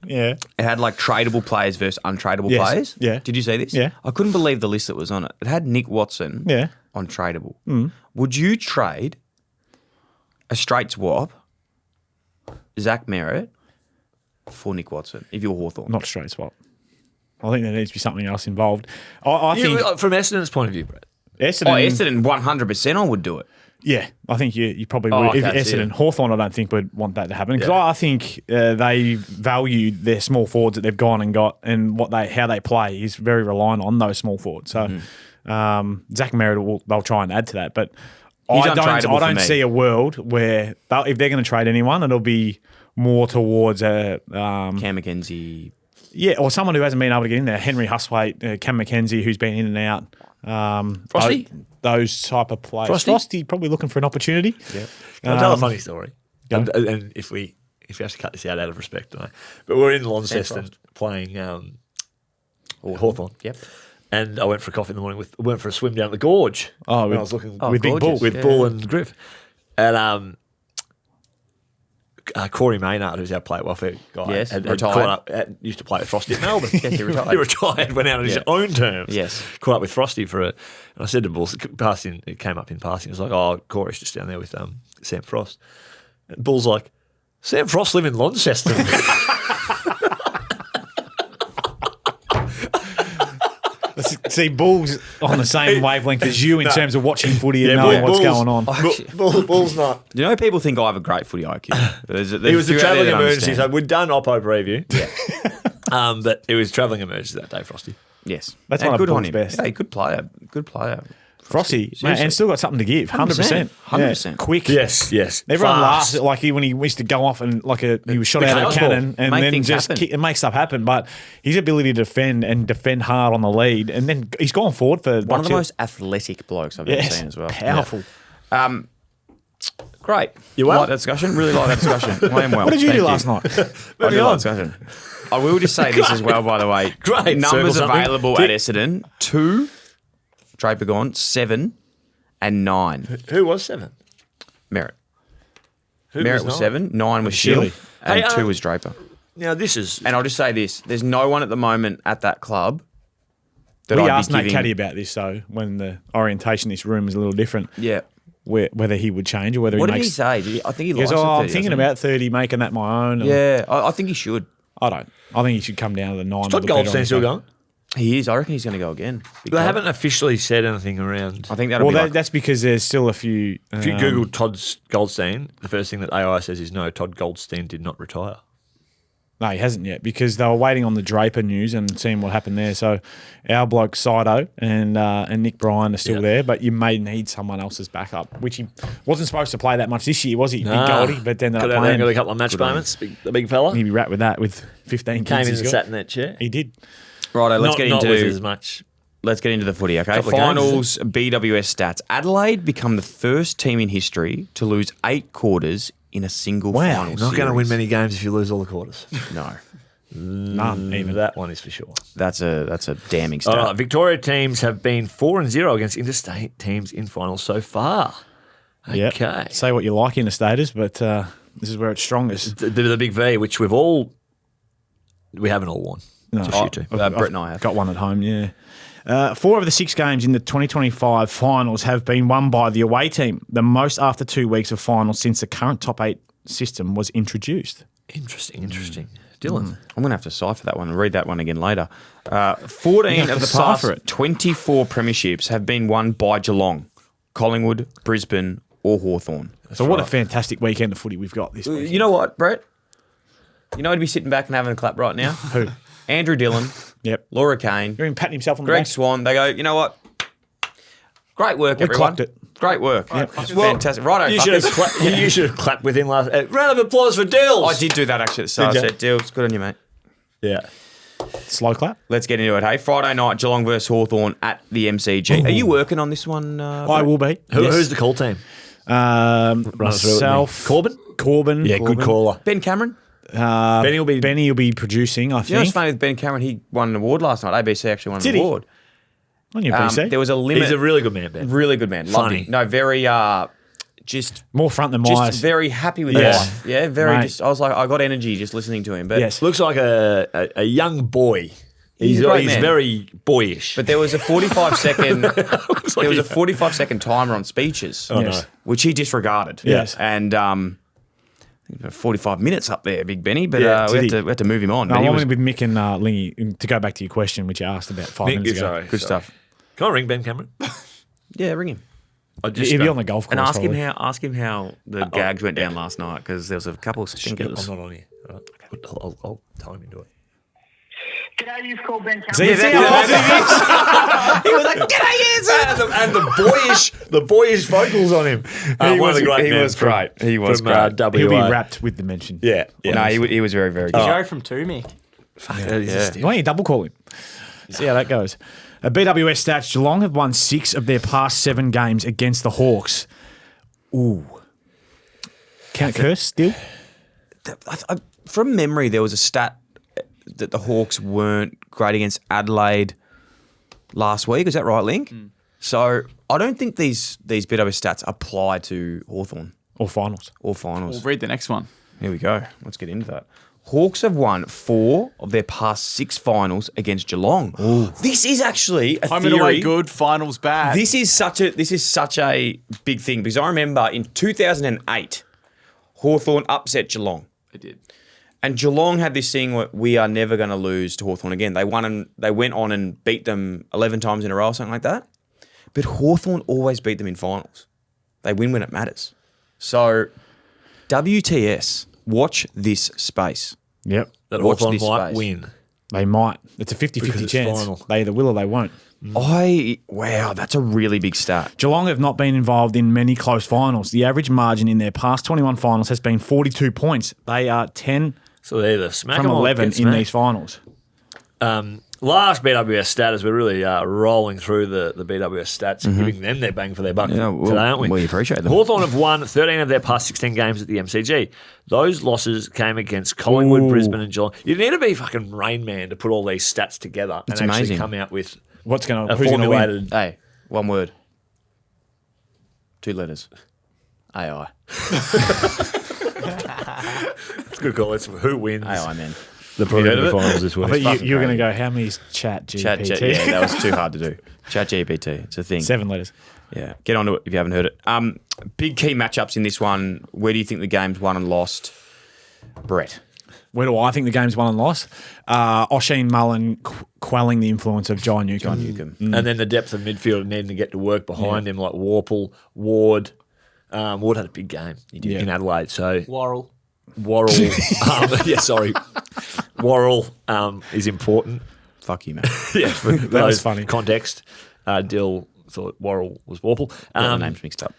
Yeah. It had like tradable players versus untradeable Yes. players. Yeah. Did you see this? Yeah. I couldn't believe the list that was on it. It had Nick Watson Yeah. on tradable. Would you trade a straight swap, Zach Merritt, for Nick Watson if you're Hawthorn? Not straight swap. I think there needs to be something else involved. I think From Essendon's point of view, Brett. Essendon. Oh, Essendon 100% I would do it. Yeah, I think you probably Oh, would. okay, If I see Essendon, it. Hawthorn, I don't think would want that to happen because I think they value their small forwards that they've gone and got, and how they play is very reliant on those small forwards. So Zach Merritt they'll try and add to that, but He's I untradeable for don't me. see a world where if they're going to trade anyone, it'll be more towards a Cam McKenzie. or someone who hasn't been able to get in there. Henry Huswaite, Cam McKenzie, who's been in and out. Frosty? Those type of players. Frosty? Probably looking for an opportunity. Yeah. I'll tell a funny story. Go. And if we have to cut this out of respect, I know. But we're in Launceston playing Hawthorn. Yep. And I went for a coffee in the morning went for a swim down the gorge. Oh, when I was looking with Big Bull. gorgeous. with Yeah. Bull and Griff. And Corey Maynard, who's our play welfare guy, Yes, had retired. caught up, used to play with Frosty at Melbourne. Yes, he retired. He retired, went out on his Yeah. own terms. Yes. Caught up with Frosty and I said to Bull, it came up in passing, it was like, oh, Corey's just down there with Sam Frost. And Bull's like, Sam Frost live in Launceston. See, Bull's on the same wavelength as you in terms of watching footy and Yeah, knowing Bull- what's Bull's- going on. Bull's not. You know, people think I have a great footy IQ. There's He was a the few out there travelling that emergency, understand. so we'd done Oppo preview. Yeah. But it was travelling emergency that day, Frosty. Yes. That's And one of good on Bull's him. best. Hey, good player. Good player. Frosty, mate, Seriously. and still got something to give. 100%. 100%. Yeah, quick. Yes. Everyone Fast. laughed like when he used to go off and he was shot out of a chaos cannon ball. and Make then things just happen. and make stuff happen. But his ability to defend hard on the lead, and then he's gone forward for One of the most athletic blokes I've ever seen as well. Powerful. Great. You well? like that discussion? Really like that discussion. I am well. What did you Thank do last night? I did like discussion. I will just say this as well, by the way. Great. Numbers Circle something. available at Essendon: 2, Draper gone, 7, and 9. Who was 7? Merritt. Who Merritt was 9? 7, 9 was Shilly. Shield, and Hey, 2 was Draper. Now, this is... And I'll just say this: there's no one at the moment at that club that We I'd asked be Nate giving. Caddy about this, though, when the orientation in this room is a little different, Yeah. whether he would change or whether What he did he makes. say? I think he He goes, likes it, I'm 30, thinking doesn't he? about 30, making that my own. Yeah, I think he should. I don't. I think he should come down to the 9. Todd with a better Goldstein still orientation. going? He is. I reckon he's going to go again. Big They time. haven't officially said anything around... I think that'll Well, be like, that's because there's still a few. If you Google Todd Goldstein, the first thing that AI says is, no, Todd Goldstein did not retire. No, he hasn't yet because they were waiting on the Draper news and seeing what happened there. So our bloke Sido and Nick Bryan are still Yeah. there, but you may need someone else's backup, which he wasn't supposed to play that much this year, was he? Big Goldie, but ended got up out there and got a playing. couple of match moments. The big fella. He'd be right with that with 15 Came kids in he's and got. sat in that chair. He did. righto. Let's not with as get much. into the footy. Okay, Couple of games, finals. BWS stats. Adelaide become the first team in history to lose 8 quarters in a single Wow, final. You're not going to win series. many games if you lose all the quarters. No, None even. That one is for sure. that's a damning stat. All right, Victoria teams have been 4-0 against interstate teams in finals so far. Yep. Okay. Say what you like interstaters, but this is where it's strongest. The big V, which we haven't all won. No, Just you two. Brett and I have. got one at home, yeah. 4 of the 6 games in the 2025 finals have been won by the away team, the most after 2 weeks of finals since the current top 8 system was introduced. Interesting. Dylan. I'm going to have to cipher that one and read that one again later. 14 of the past 24 premierships have been won by Geelong, Collingwood, Brisbane or Hawthorn. So what a fantastic weekend of footy we've got this week. You know what, Brett? You know, I'd be sitting back and having a clap right now. Who? Andrew Dillon, Yep. Laura Kane, You're even patting himself on the Greg back. Swan. They go, you know what? Great work, everyone. clocked it. Great work. Yep. Fantastic. Righto, You should have clapped with him last. Round of applause for Dills. I did do that actually at the start. I Did ya? said, Dills, good on you, mate. Yeah. Slow clap. Let's get into it, hey? Friday night, Geelong versus Hawthorn at the MCG. Are you working on this one? I will be. Who's the call team? Myself. Corbin. Yeah, good caller. Ben Cameron? Benny Benny will be producing, I You know what's think. funny with Ben Cameron? He won an award last night. ABC actually won an Did he? award. On your PC. There was a limit. He's a really good man, Ben. really good man. Loved Funny. him. No, very just More front than just Myers. very happy with Yeah. life. Yeah, very Mate. just I was like, I got energy just listening to him. But Yes. Looks like a young boy. He's a great man. very boyish. But there was a 45-second Looks like there was a he- 45-second timer on speeches, Yes. which he disregarded. Yes. And 45 minutes up there, Big Benny, but Yeah, we, did had to move him on. No, But I he wanted was with Mick and Lingy, to go back to your question, which you asked about 5 Mick, minutes ago. sorry. good stuff. Can I ring Ben Cameron? Yeah, ring him. I just If you're on the golf course, And ask probably. him how the gags went down last night, because there was a couple of stinkers. I'm not on here. All right. I'll tell him to do it. G'day, you've called Ben See, Cameron. see how positive he is? He was like, "G'day, and the boyish vocals on him. One of the great he men was great. He was from, great. WA. He'll be wrapped with the mention. Yeah. No, he was very, very Did you good. go from 2, Mick? Yeah. Why don't you double call him? See how that goes. BWS stats, Geelong have won 6 of their past 7 games against the Hawks. Ooh. Count curse still? From memory, there was a stat that the Hawks weren't great against Adelaide last week. Is that right, Link? So I don't think these BWS stats apply to Hawthorn Or finals. or finals. We'll read the next one. Here we go. Let's get into that. Hawks have won 4 of their past 6 finals against Geelong. This is actually a Home theory. and away good, finals bad. This is such a big thing because I remember in 2008, Hawthorn upset Geelong. They did. And Geelong had this thing where we are never going to lose to Hawthorn again. They went on and beat them 11 times in a row or something like that. But Hawthorn always beat them in finals. They win when it matters. So WTS, watch this space. Yep. That Watch Hawthorn this might space. win. They might. It's a Because 50-50 it's chance. final. They either will or they won't. Wow, that's a really big stat. Geelong have not been involved in many close finals. The average margin in their past 21 finals has been 42 points. They are 10 So they're either smack from 'em or 11 get in smacked. these finals. Last BWS status, we're really rolling through the BWS stats and giving them their bang for their buck Yeah, well, today, aren't we? we appreciate them. Hawthorn have won 13 of their past 16 games at the MCG. Those losses came against Collingwood, Ooh. Brisbane and Geelong. You need to be fucking Rain Man to put all these stats together It's and actually amazing. come out with Who's a going to win? formulated... Hey, one word. 2 letters. AI. It's a good call. It's who wins AI, man. the heard of preliminary it? finals this I week. bet fucking you're going to crazy. go, how many's chat GPT? Yeah, that was too hard to do. Chat GPT, it's a thing. 7 letters. Yeah, get onto it if you haven't heard it. Big key matchups in this one. Where do you think the game's won and lost? Brett. Where do I think the game's won and lost? Oisin Mullen quelling the influence of John Newcombe. And then the depth of midfield needing to get to work behind him, like Warple, Ward. Ward had a big game in Adelaide, so Worrell. Worrell, Worrell is important. Fuck you, man. Yeah, for was those funny. Context. Dill thought Worrell was Warple. The names mixed up.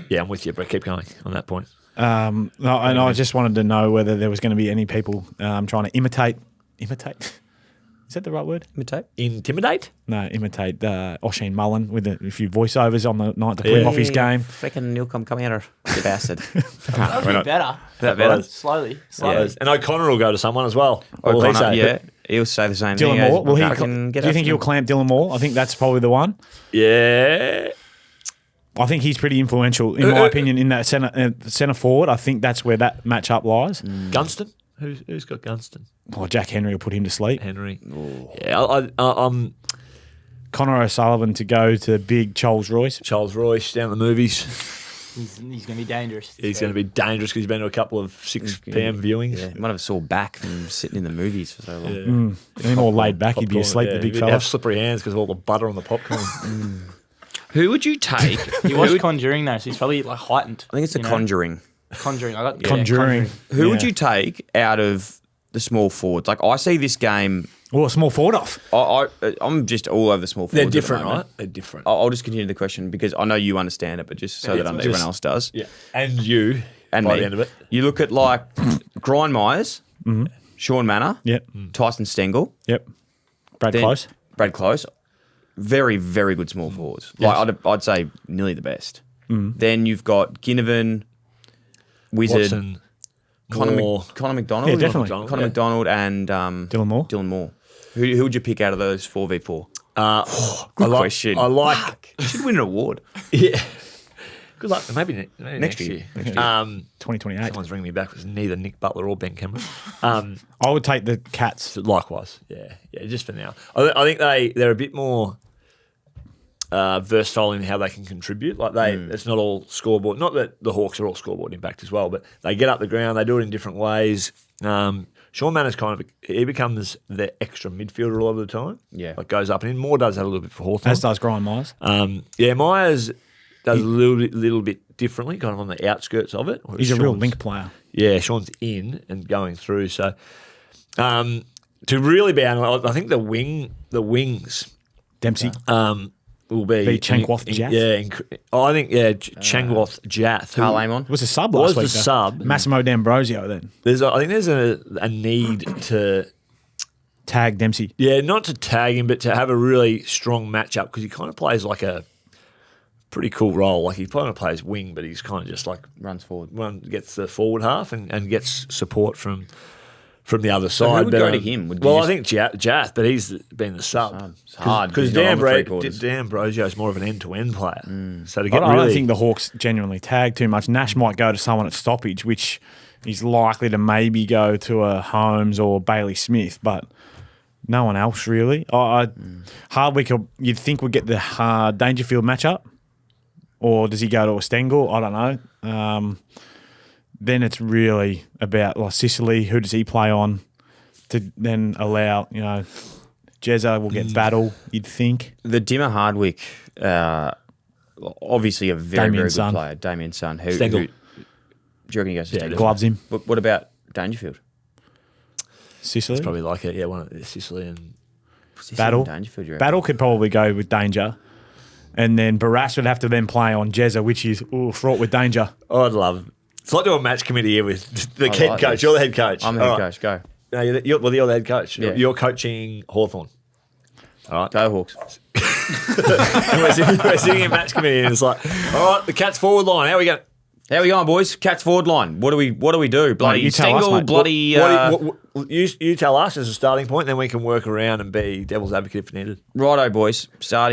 Yeah, I'm with you, Brett. Keep going on that point. No, and I just wanted to know whether there was going to be any people trying to imitate. Is that the right word? Imitate? Intimidate? No, imitate Oisin Mullen with a few voiceovers on the night to put him off his game. Freaking Newcombe, come here, you bastard. That would be better. Is that better? Slowly. Yeah. And O'Connor will go to someone as well. What will he O'Connor, say? yeah, he'll say the same Dylan thing. Moore, will he? Fucking Do get you after think he'll him. clamp Dylan Moore? I think that's probably the one. Yeah. I think he's pretty influential, in my opinion, in that centre forward. I think that's where that matchup lies. Gunston? Who's got Gunston? Oh, Jack Henry will put him to sleep. Henry. Yeah, Connor O'Sullivan to go to big Charles Royce. Charles Royce down at the movies. He's going to be dangerous. He's going to be dangerous because he's been to a couple of 6 p.m. viewings. Yeah, might have a sore back from sitting in the movies for so long. Any more laid back, he'd be asleep, the big He'd fella. have slippery hands because of all the butter on the popcorn. Who would you take? He was Conjuring though, so he's probably like heightened. I think it's The Conjuring. Conjuring. I got Conjuring. Who would you take out of the small forwards? Like, I see this game. Oh, a small forward off. I'm just all over the small forwards. They're at the different, moment. right? They're different. I'll just continue the question because I know you understand it, but just so that everyone else does. Yeah. And you, And by me. the end of it. You look at like Brian Myers, Sean Manor, Yep. Tyson Stengel, Yep. Brad then Close. Brad Close. Very, very good small forwards. Like I'd say nearly the best. Then you've got Ginnivan, Wizard, Watson, Connor Moore. McDonald. Yeah, definitely. Connor McDonald and Dylan Moore. Dylan Moore. Who would you pick out of those 4v4? Good question. I like. You should win an award. Yeah. Good luck. Maybe next year. year. 2028. Someone's ringing me back. It was neither Nick Butler or Ben Cameron. I would take the Cats. Likewise. Yeah. Just for now. I think they're a bit more versatile in how they can contribute. Like it's not all scoreboard. Not that the Hawks are all scoreboard impact as well, but they get up the ground. They do it in different ways. Sean Manners he becomes the extra midfielder a lot of the time. Yeah. Like goes up and in. Moore does that a little bit for Hawthorn. As does Brian Myers. Myers does a little bit differently, kind of on the outskirts of it. He's a real Sean's- link player. Yeah, Sean's in and going through. So to really be analysed, I think the wings Dempsey. will be Changwath Jath? I think Changwath Jath. Carl Amon. It was a sub Was last week. the though. sub. Massimo D'Ambrosio then. I think there's a need to Tag Dempsey. not to tag him, but to have a really strong matchup because he kind of plays like a pretty cool role. Like he kind of plays wing, but he's kind of just like Runs forward. gets the forward half and gets support from the other side. who would But, go to him? Would you Well, just- I think Jath, but he's been the sub. It's hard Because he's not on the three-quarters. D'Ambrosio is more of an end-to-end player. So to I get don't really, think the Hawks genuinely tag too much. Nash might go to someone at stoppage, which is likely to maybe go to a Holmes or Bailey Smith, but no one else really. Hardwick, you'd think would get the Dangerfield matchup, or does he go to a Stengel? I don't know. Then it's really about like Sicily. Who does he play on to then allow, Jezza will get battle, you'd think. The Dimmer Hardwick, obviously a very, Damien's very good son. player. Damien's son. Stengel. Do you reckon he goes to Stengel? Gloves him. What about Dangerfield? Sicily. it's probably like one of Sicily and Battle. Dangerfield, you reckon? Battle could probably go with Danger. And then Barras would have to then play on Jezza, which is fraught with danger. I'd love. It's like doing a match committee here with the I head like coach. this. You're the head coach. I'm the All head right. coach. Go. No, you're the head coach. Yeah. You're coaching Hawthorn. All right. Go Hawks. we're sitting in match committee and it's like, all right, the Cats forward line. How are we going? How we going, boys? Cats forward line. What do we do? Bloody you tell us, Stengel, mate. bloody. You tell us as a starting point, then we can work around and be devil's advocate if needed. Righto, boys. Start.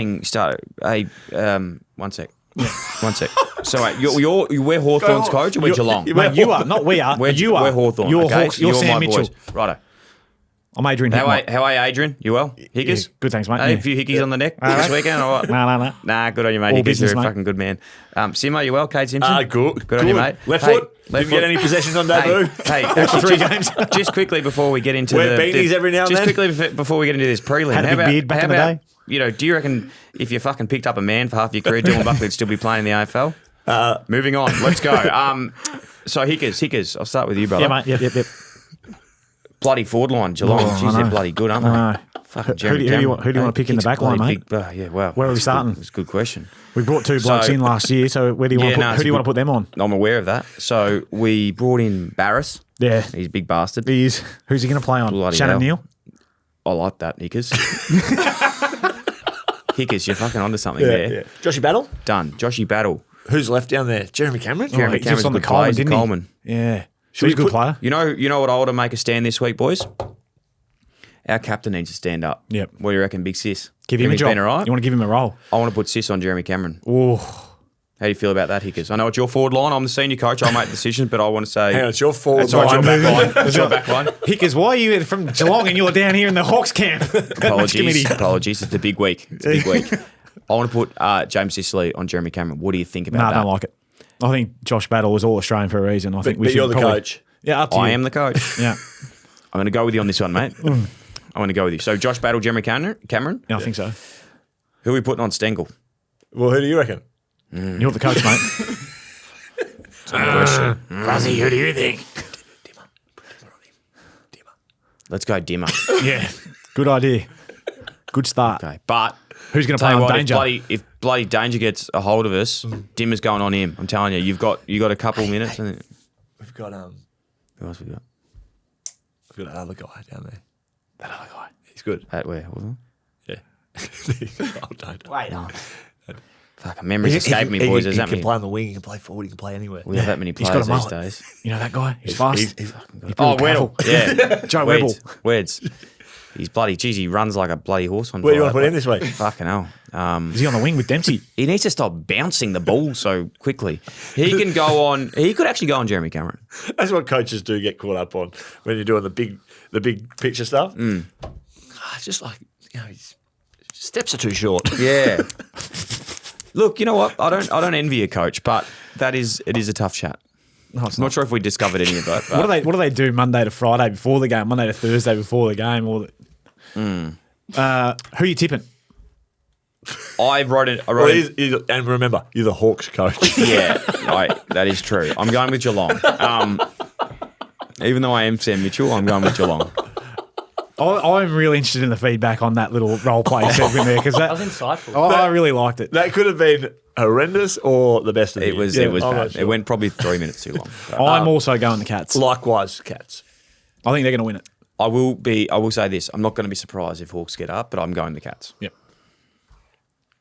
Hey, 1 sec. 1 sec. So, wait, we're Hawthorn's coach or we're Geelong? Mate, you are, not we are. We're Hawthorn. We're Hawthorn. You're Okay? Hawks. So You're you're Sam my Mitchell. boys. Righto. I'm Adrian How Hickmott. are you, Adrian? You well? Hickers? Yeah, good, thanks, mate. Hey, Yeah. a few hickeys on the neck All this right. weekend or what? No. Nah, good on you, mate. All Hickers, business, you're a mate. fucking good man. Simo, you well? Kate Simpson? Good. on you, mate. Left Hey, foot. Didn't get any possessions on debut. Hey, After 3 games. just quickly before we get into Wear beanies every now and just then. quickly before we get into this prelim, Had a big beard back in the day. Do you reckon if you fucking picked up a man for half your career, Dylan Buckley would still be playing in the AFL? Moving on, let's go. So Hickers, I'll start with you, brother. Yeah, mate. Yep. Bloody forward line, Geelong. Oh, I Jeez, they're know. bloody good, aren't they? I know. Fucking Who Jeremy do you Cameron. want- who do you want to pick in the He's back line, bloody mate? big- yeah, wow. Where are we That's starting? It's a good question. We brought 2 blokes So- in last year, so where do you want to put, who do you want to put them on? I'm aware of that. So we brought in Barris. Yeah. He's a big bastard. He is. Who's he going to play on? Bloody Shannon hell. Neal? I like that, Hickers. Hickers, you're fucking onto something there. Joshy Battle. Done. Joshy Battle. Who's left down there? Jeremy Cameron. Jeremy He's just Cameron's on the a good player. Coleman, He's a didn't he? Coleman. Yeah. Should He's a we good put- player. You know what I ought to make a stand this week, boys? Our captain needs to stand up. Yep. What do you reckon, Big Sis? Give him a job. Been all right? You want to give him a role? I want to put Sis on Jeremy Cameron. Oh, How do you feel about that, Hickers? I know it's your forward line. I'm the senior coach. I'll make the decisions, but I want to say... Hang on, it's your forward It's your line. back line. It's your back line. Hickers, why are you from Geelong and you're down here in the Hawks camp? Apologies. It's a big week. I want to put James Sicily on Jeremy Cameron. What do you think about No, I that? don't like it. I think Josh Battle was all Australian for a reason. I think we But should you're the probably, coach. Yeah, up to you. I am the coach. Yeah, I'm going to go with you on this one, mate. I'm going to go with you. So Josh Battle, Jeremy Cameron. yeah, I think so. Who are we putting on Stengel? Well, who do you reckon? You're the coach, mate. Fuzzy, who do you think? Let's go Dimmer. Yeah, good idea. Good start. Okay, but Who's going to tell play you on what, Danger? if bloody Danger gets a hold of us, Dimmer's going on him. I'm telling you, you got a couple minutes. And We've got who else we got? we've got another guy down there. That other guy. He's good. At where? Hold on. Yeah. Oh, don't. Wait. Fuck, memories escape me, boys. There's He that can many. play on the wing. He can play forward. He can play anywhere. We have that many He's players got a these mullet. days. You know that guy? He's fast. He's Oh, Weddle. Weddle. Yeah. Joe Webble. Weds. He's bloody, geez, he runs like a bloody horse on where do you fire. want to put him this week? Fucking hell. Is he on the wing with Dempsey? He needs to stop bouncing the ball so quickly. He can go on. He could actually go on Jeremy Cameron. That's what coaches do get caught up on when you're doing the big picture stuff. It's just like his steps are too short. Yeah. Look, you know what? I don't envy a coach, but it is a tough chat. No, it's I'm not sure if we discovered any of that. but- What do they do Monday to Friday before the game? Monday to Thursday before the game? Or who you tipping? I wrote it. And remember, you're the Hawks coach. Yeah, that is true. I'm going with Geelong. Even though I am Sam Mitchell, I'm going with Geelong. I'm really interested in the feedback on that little role play segment there because That was insightful. I really liked it. That could have been horrendous or the best of the It year. was I'm not bad. sure. It went probably 3 minutes too long. So, I'm also going the Cats. Likewise, Cats. I think they're going to win it. I will say this. I'm not going to be surprised if Hawks get up, but I'm going the Cats. Yep.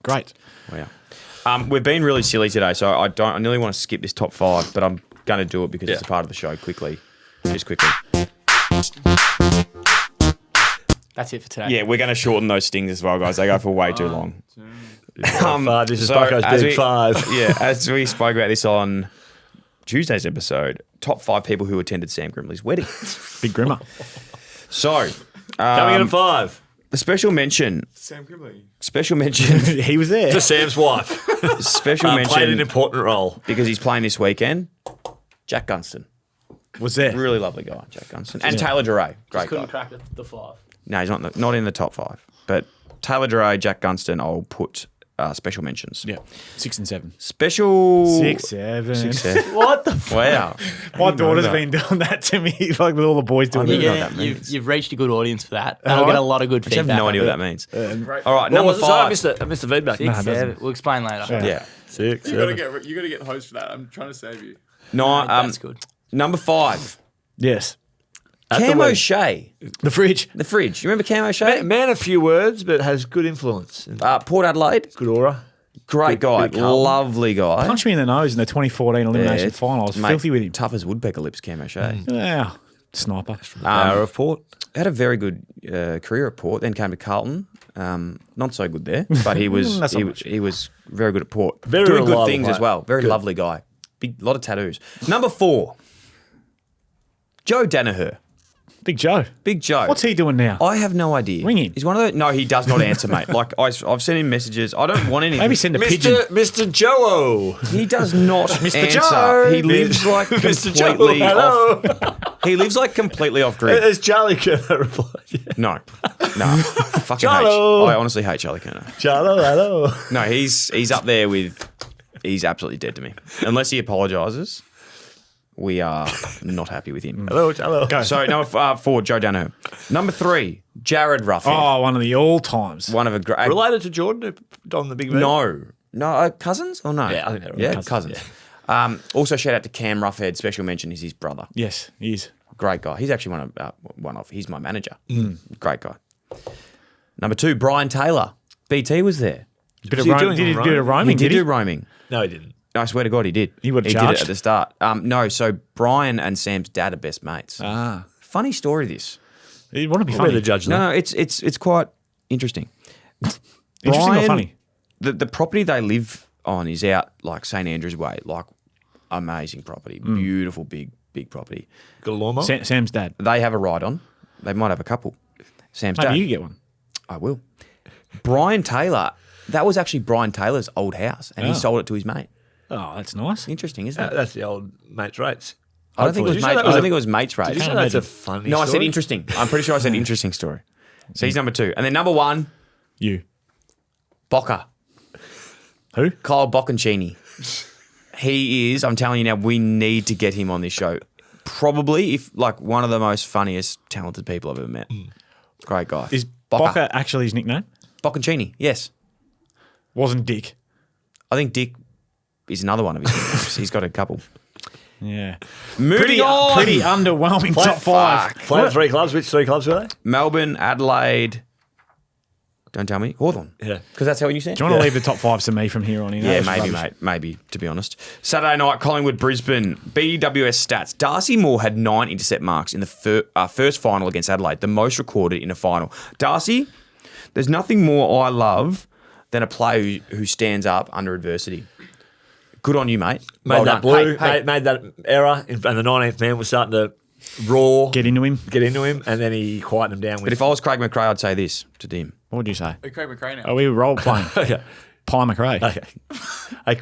Great. Wow. We've been really silly today, so I nearly want to skip this top five, but I'm going to do it because it's a part of the show quickly. Just quickly. That's it for today. Yeah, we're going to shorten those stings as well, guys. They go for way too long. This is so Bucko's as Big we- Five. Yeah, as we spoke about this on Tuesday's episode, top 5 people who attended Sam Grimley's wedding. Big Grimmer. So, Coming in at 5. a special mention. Sam Grimley. Special mention. He was there. To Sam's wife. Special Played an mention important role. because he's playing this weekend. Jack Gunston. Was there. Really lovely guy, Jack Gunston. And Taylor Duray. Great Just couldn't guy. crack the 5. No, he's not in the top 5. But Taylor Duray, Jack Gunston, I'll put special mentions. Yeah. 6 and 7. Special 6, 7. 6, 7. What the f- Wow. My daughter's that. been doing that to me, like with all the boys doing You it. know what that means. You've reached a good audience for that. That'll get a lot of good I have feedback. no idea what that means. All right, number What was it? Sorry, 5. I missed the feedback. 6, it 7. doesn't. We'll explain later. Yeah. 6, You gotta 7. get the host for that. I'm trying to save you. No, That's good. number 5. Yes. At the Cam wedding. O'Shea. The fridge. The fridge. You remember Cam O'Shea? Man, a few words, but has good influence. And Port Adelaide. good aura. Great guy. bit calm. Lovely guy. Punched me in the nose in the 2014 elimination Yeah, final. I was mate, filthy with him. Tough as woodpecker lips, Cam O'Shea. Yeah. Sniper. Power of Port. Had a very good career at Port, then came to Carlton. Not so good there, but he was Not so much. he was very good at Port. Very Doing good reliable things player. as well. Very Good. lovely guy. Big lot of tattoos. Number 4. Joe Danaher. Big Joe. Big Joe. What's he doing now? I have no idea. Ring him. He's one of those. No, he does not answer, mate. Like I've sent him messages. I don't want anything. Maybe send a pigeon. Mr. Joe. He does not answer. Joe. He lives like Mr. Joe, completely hello. off. He lives like completely off grid. As Charlie Kerner replied. Yeah. No, fucking Charlo. I honestly hate Charlie Kerner. Charlie, hello. No, he's up there with. He's absolutely dead to me. Unless he apologises, we are not happy with him. Hello, Charlie. So number 4, Joe Danaher. Number 3, Jared Ruffin. Oh, one of the all times. One of a great. Related to Jordan on the big man? No, cousins or no? Yeah, I think they're cousins. Also, shout out to Cam Roughhead. Special mention is his brother. Yes, he is. Great guy. He's actually one of. He's my manager. Great guy. Number 2, Brian Taylor. BT was there. Bit of he roam, doing did he all do a right? roaming? He did Did he? do roaming. No, he didn't. I swear to God, he did. He would've did it charged? at the start. No, so Brian and Sam's dad are best mates. Ah, Funny story. This. it want to be We're funny. the judge No, now. no, it's quite interesting. Interesting or Brian- funny? The property they live is out like St Andrews Way, like amazing property, beautiful big property. Got a lawnmower? Sam's dad. They have a ride on. They might have a couple. Sam's Maybe dad. you get one. I will. Brian Taylor. That was actually Brian Taylor's old house, and he sold it to his mate. Oh, that's nice. Interesting, isn't it? That's the old mate's rates. I don't think it was Hopefully. mates. I don't think it was mates' rates. Did you say that's a funny No, I story? said interesting. I'm pretty sure I said interesting story. So he's number 2, and then number 1, You. Bocker. Who? Kyle Bocconcini. He is, I'm telling you now, we need to get him on this show. Probably, if like one of the most funniest, talented people I've ever met. Great guy. Is Bocker actually his nickname? Bocconcini, yes. Wasn't Dick. I think Dick is another one of his nicknames. He's got a couple. Yeah. Moving on. Pretty underwhelming top 5. Played at 3 clubs. Which 3 clubs were they? Melbourne, Adelaide. Don't tell me. Hawthorn. Yeah. Because that's how you said. Do you want to leave the top 5 to me from here on in? Yeah, That was maybe, rubbish. mate. Maybe, to be honest. Saturday night, Collingwood, Brisbane. BWS stats. Darcy Moore had 9 intercept marks in the first final against Adelaide, the most recorded in a final. Darcy, there's nothing more I love than a player who stands up under adversity. Good on you, mate. Made Well that done. blue. Hey, Made that error, and the 19th man was starting to roar, Get into him. get into him, and then he quieted him down with. but if I was Craig McRae, I'd say this to Dim. What would you say? Craig McRae now. Oh, we were role playing. okay, Pie McRae. hey,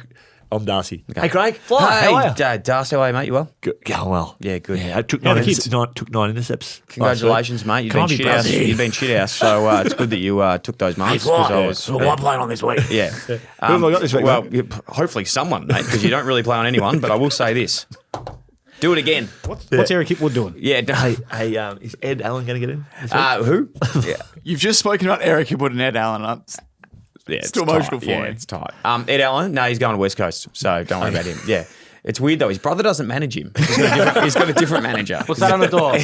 I'm Darcy. Hey, Craig. Fly. How are Hey, you? Darcy, how are you, mate? You well? Good. Going well. Yeah, good. Yeah, I took How are 9 the kids? took 9 intercepts. Congratulations, mate. You've been Can't be shit house. busy. You've been shit house. So it's good that you took those marks. because I was, I'm playing on this week. yeah. Who have I got this week, Well, mate? hopefully someone, mate, because you don't really play on anyone. But I will say this: do it again. What's Eric Hipwood doing? Yeah. No. Hey, is Ed Allan going to get in? this week? Who? Yeah. You've just spoken about Eric Hipwood and Ed Allan. Yeah, it's Still emotional tight. for Yeah, him. it's tight. Ed Allan, no, he's going to West Coast, so don't worry about him. Yeah. It's weird though. His brother doesn't manage him. He's got a different manager. What's that on the door?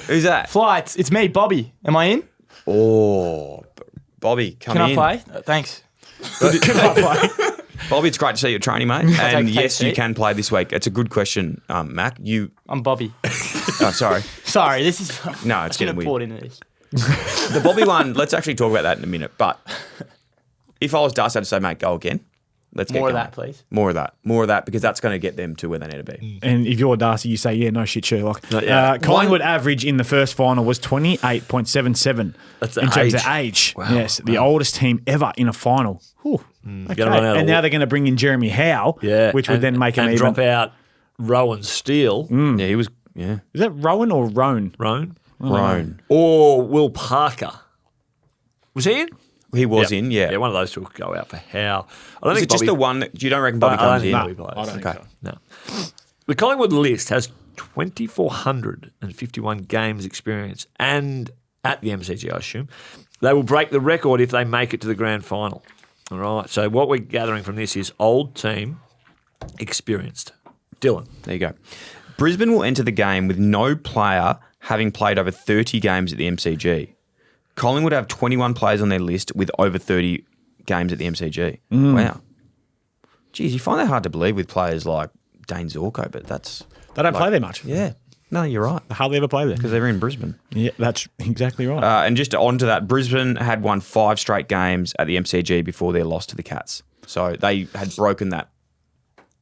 Who's that? Flights. It's me, Bobby. Am I in? Oh, Bobby, come Can in. I play? Thanks. Bobby, it's great to see you at training, mate. And take yes, you seat. can play this week. It's a good question, Mac. I'm Bobby. Oh, sorry. Sorry, this is. No, it's I getting shouldn't have weird. poured into this. The Bobby one, let's actually talk about that in a minute. But if I was Darcy, I'd say, mate, go again. Let's get More of going. that, please. More of that, because that's going to get them to where they need to be. And if you're Darcy, you say, yeah, no shit, Sherlock. yeah. Collingwood average in the first final was 28.77. That's the in terms of age. age. Yes, the oldest team ever in a final. Whew. Okay. Gotta run out of And now luck. they're going to bring in Jeremy Howe, Yeah, which would then make him and even. drop out Rowan Steele, Yeah, he was, yeah. Is that Rowan or Roan? Roan, Grown. or Will Parker. Was he in? He was Yep. in, yeah. Yeah, one of those two will go out for Howe. I don't Is think it just Bobby, the one that you don't reckon Bobby I don't comes think in? Bobby plays. I don't Okay. No. The Collingwood list has 2,451 games experience and at the MCG, I assume. They will break the record if they make it to the grand final. All right. So what we're gathering from this is old team, experienced. Dylan. There you go. Brisbane will enter the game with no player having played over 30 games at the MCG. Collingwood have 21 players on their list with over 30 games at the MCG. Wow. Geez, you find that hard to believe with players like Dane Zorko, but that's... They don't play there much. Yeah. No, you're right. They hardly ever play there. Because they're in Brisbane. Yeah, that's exactly right. And just on to that, Brisbane had won 5 straight games at the MCG before their loss to the Cats. So they had broken that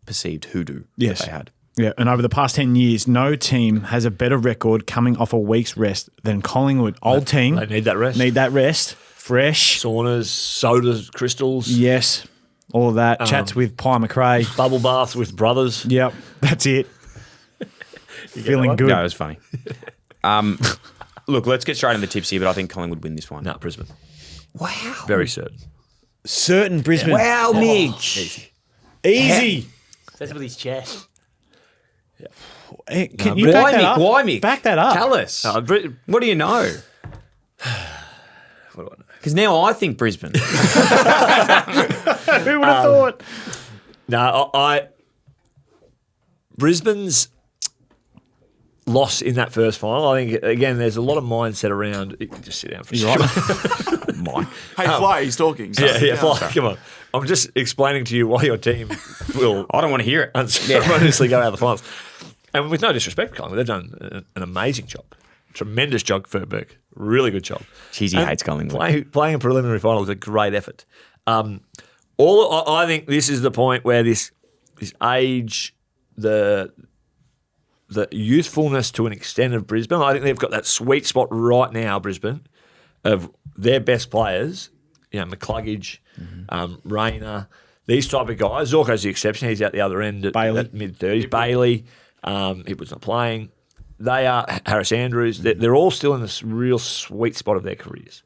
perceived hoodoo Yes. that they had. Yeah, and over the past 10 years, no team has a better record coming off a week's rest than Collingwood. Old team. They need that rest. Need that rest. Fresh. Saunas, sodas, crystals, Yes. All of that. Chats with Pie McRae. bubble baths with brothers. Yep. That's it. Feeling good. No, it was funny. Look, let's get straight into the tips here, but I think Collingwood win this one. No, Brisbane. Wow. Very certain. Certain Brisbane. Wow, Mick. Easy. Easy. Says with his chest. Hey, can No, you but- back Why, that Mick? up? Why, Mick? Back that up. Tell us. What What do you know? do I know? Because now I think Brisbane. Who would have thought? No, Brisbane's loss in that first final. I think again, there's a lot of mindset around. You can just sit down for a second. Mine. Hey, Fly, he's talking. So. Yeah, Fly, come on. I'm just explaining to you why your team will I don't want to hear it. unceremoniously go out of the finals. And with no disrespect, Collingwood, they've done an amazing job. Tremendous job, Furberg. Really good job. Jeez, he And hates Collingwood. Playing a preliminary final is a great effort. I think this is the point where this age, the youthfulness to an extent of Brisbane. I think they've got that sweet spot right now, Brisbane, of their best players. McCluggage, Rayner, these type of guys. Zorko's the exception. He's out the other end at mid-30s. Bailey, he was not playing. They are Harris Andrews. They're all still in this real sweet spot of their careers.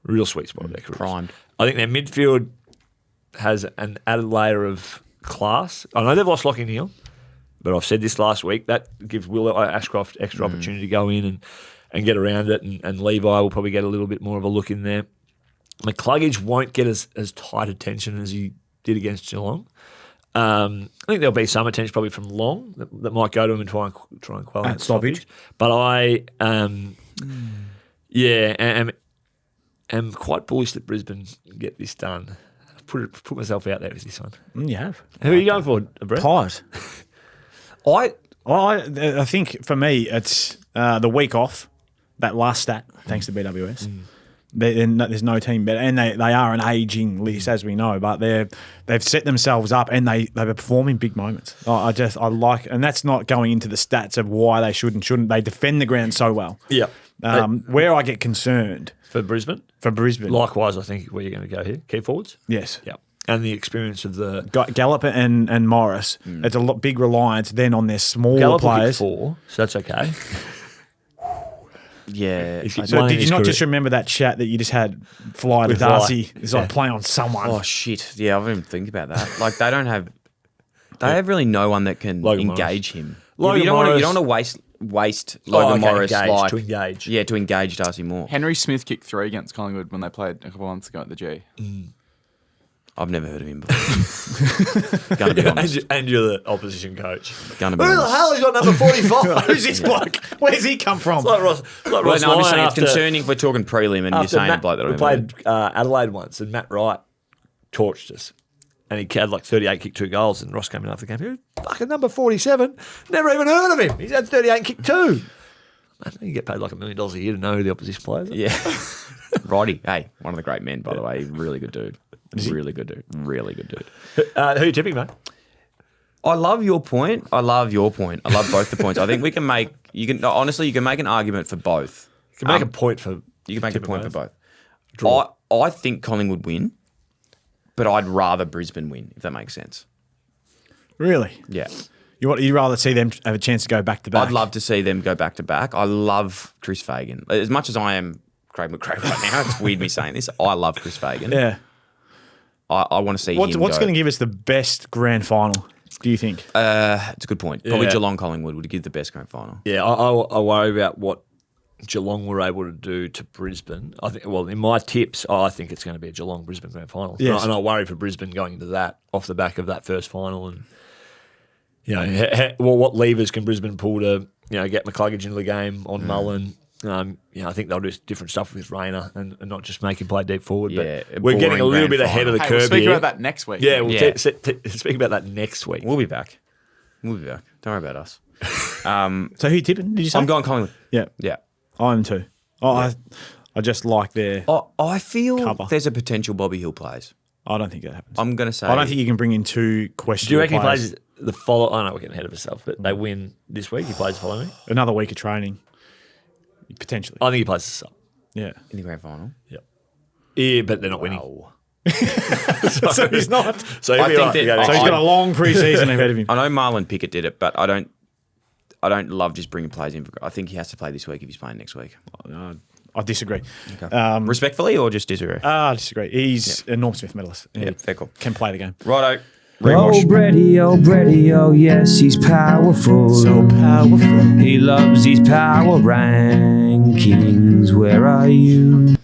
Real sweet spot of their careers. Primed. I think their midfield has an added layer of class. I know they've lost Lockie Neal, but I've said this last week, that gives Will Ashcroft extra opportunity to go in and get around it, and Levi will probably get a little bit more of a look in there. McCluggage won't get as tight attention as he did against Geelong. I think there'll be some attention probably from Long that might go to him and try and quell that stoppage. But I am quite bullish that Brisbane get this done. I've put myself out there with this one. You have. Who are you going for, Brett? Pies. I think for me, it's the week off, that last stat, thanks to BWS. There's no team better, and they are an ageing list, as we know, but they've set themselves up and they perform in big moments. I like, and that's not going into the stats of why they should and shouldn't. They defend the ground so well. Yeah. Where I get concerned For Brisbane? Likewise, I think where you're going to go here. Key forwards? Yes. Yeah. And the experience of the... Gallup and Morris, it's a big reliance then on their smaller Gallup players. 4, so that's okay. Yeah. So did you not just remember that chat that you just had fly to Darcy? It's like play on someone. Oh, shit. Yeah, I didn't even think about that. Like, they have really no one that can engage him. Logan you don't want to waste Logan Morris to engage. Yeah, to engage Darcy Moore. Henry Smith kicked 3 against Collingwood when they played a couple of months ago at the G. I've never heard of him before. Gonna be honest. And you're the opposition coach. Gonna be Who the honest. hell has got number 45? Who's this bloke? Where's he come from? It's like Ross Well, no, I'm just saying Lyon it's concerning if we're talking prelim and you're saying Matt, a bloke that I we don't played Adelaide once, and Matt Wright torched us. And he had like 38, kicked 2 goals, and Ross came in after the game. Fucking number 47. Never even heard of him. He's had 38 and kicked 2. I think you get paid like $1 million a year to know who the opposition players are. Yeah. Righty. Hey, one of the great men, by the way. Really good dude. Really good dude. Really good dude. Who are you tipping, mate? I love your point. I love both the points. I think we can make you can make an argument for both. You can make a point for You can make a point for both. Draw. I think Collingwood win, but I'd rather Brisbane win, if that makes sense. Really? Yeah. You'd rather see them have a chance to go back to back? I'd love to see them go back to back. I love Chris Fagan. As much as I am Craig McRae right now, it's weird me saying this. I love Chris Fagan. Yeah. I want to see him What's go. going to give us the best grand final, do you think? It's a good point. Probably Yeah. Geelong Collingwood would give the best grand final. Yeah, I worry about what Geelong were able to do to Brisbane. I think. Well, in my tips, I think it's going to be a Geelong-Brisbane grand final. Yes. And I worry for Brisbane going into that off the back of that first final. And, what levers can Brisbane pull to, get McCluggage into the game on Mullen? I think they'll do different stuff with Rayner and not just make him play deep forward. Yeah, but we're getting a boring little grand bit ahead of the Hey, curve we'll speak here. about that next week. Yeah, we'll Yeah. speak about that next week. We'll be back. Don't worry about us. So who you tipping, did you say? I'm going Collingwood. Yeah. Yeah. I am too. I just like their... I feel Cover. there's a potential Bobby Hill plays. I don't think that happens. I'm going to say... I don't think you can bring in 2 questionable Do you reckon he players. plays the follow? I know we're getting ahead of ourselves, but they win this week. He plays the following week. Another week of training, potentially. I think he plays the sub. Yeah. in the grand final. Yeah, but they're not winning. Wow. So he's not. So I think that- So he's got a long pre-season ahead of him. I know Marlon Pickett did it, but I don't love just bringing players in. I think he has to play this week if he's playing next week. I disagree. Respectfully or just disagree? I disagree. He's a Norm Smith medalist. Yeah, fair call. Can play the game. Righto. Oh, Brady, oh, yes, he's powerful. So powerful. He loves these power rankings. Where are you?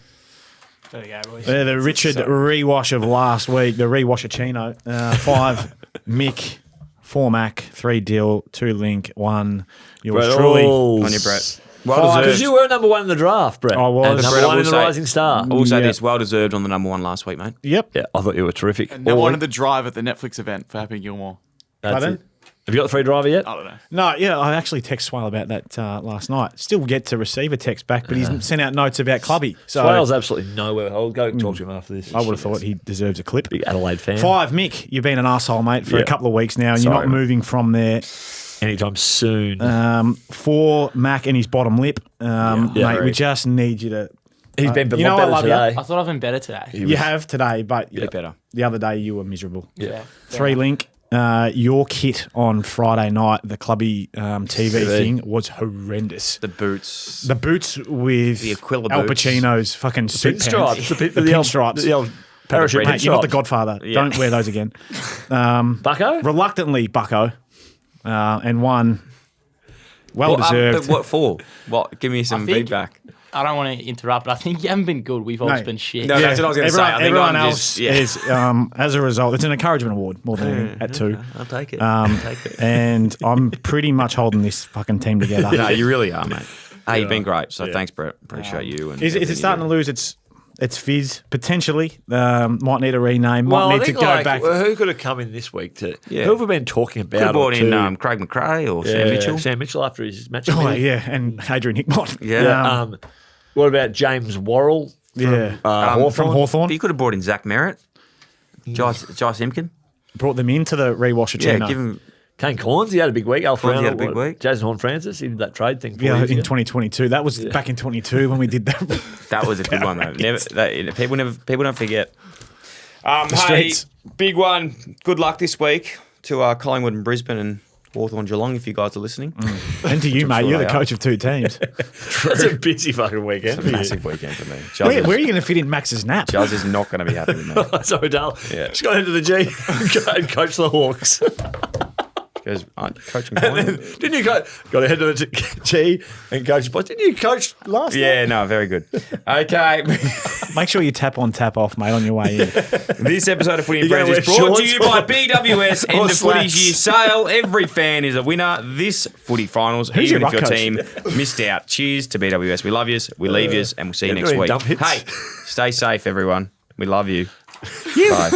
There we go, boys. The Richard rewash of last week, the rewash of Chino. 5 Mick, 4 Mac, 3 Dill, 2 Link, 1 yours truly. On On your Brett. Because you were number 1 in the draft, Brett. I was. And number Brett, I 1 in will the say- Rising Star. I will say Yeah. this, well deserved on the number 1 last week, mate. Yep. Yeah, I thought you were terrific. And now one of the drive at the Netflix event for Happy Gilmore. That's Pardon? it. Have you got the free driver yet? I don't know. No, yeah, I actually texted Swale about that last night. Still yet to receive a text back, but he's sent out notes about Clubby. So Swale's absolutely nowhere. I'll go talk to him after this. I would have thought he deserves a clip. Big Adelaide fan. 5, Mick, you've been an arsehole, mate, for a couple of weeks now, and you're Sorry, not mate. moving from there. Anytime soon. 4, Mac and his bottom lip. Mate, we agreed. just need you to... He's been a you know lot I better love today. I thought I've been better today. You have today, but better. the other day you were miserable. Yeah. 3 Link, your kit on Friday night, the Clubby TV thing, was horrendous. The boots. The boots with The Aquila Al boots. Pacino's fucking suit Pinstripes. pants. The pinstripes. The old parachute Mate, you're not the pinstripes. Godfather. Yeah. Don't wear those again. Bucko? Reluctantly, Bucko, and one well But deserved. what for? What? Give me some think- feedback. I don't want to interrupt, but I think you haven't been good. We've all No. just been shit. No, that's what I was going to say. I think everyone I'm else just, is, as a result, it's an encouragement award more than anything at 2. I'll take it. take it. And I'm pretty much holding this fucking team together. No, you really are, mate. Hey, you've been great. So thanks, Brett. Appreciate you. And Is it starting to lose its fizz potentially? Might need a rename. Might well, I need to think go back. well, who could have come in this week to? Yeah. Who have we been talking Could have about? brought or in to? Craig McRae or Yeah, Sam Mitchell. Sam Mitchell after his match. Oh yeah, and Adrian Hickmott. Yeah. What about James Worrell? Yeah. Hawthorn? From Hawthorn. You could have brought in Zach Merritt, Josh Impkin. Brought them into the rewasher Yeah, chino. give him. Kane Corns, he had a big week. Alf Corns, he had a Brown, big week. Jason Horn-Francis, he did that trade thing. Yeah, in 20. 2022. That was back in 22 when we did that. That was a good one though. People don't forget. Hey, streets. big one. Good luck this week to Collingwood and Brisbane and Hawthorn Geelong. If you guys are listening, And to you, mate, sure you're they the are. coach of 2 teams. That's a busy fucking weekend. massive weekend for me. Where are you going to fit in Max's nap? Jazz is not going to be happy with me So, Dale, Yeah. just got into the G and coach the Hawks. because I'm coaching Collingwood. Didn't you got to head to the G and coach the boys? Didn't you coach last night? Yeah, no, very good. Okay. Make sure you tap on, tap off, mate, on your way in. This episode of Footy You Friends gonna is wear brought to shorts you by or- BWS or and the Footy's slacks? Year Sale. Every fan is a winner this footy finals, Who's even your if your ruck team missed out. Cheers to BWS. We love yous, we leave yous, and we'll see you They're next doing week. dump hits. Hey, stay safe, everyone. We love you. Bye.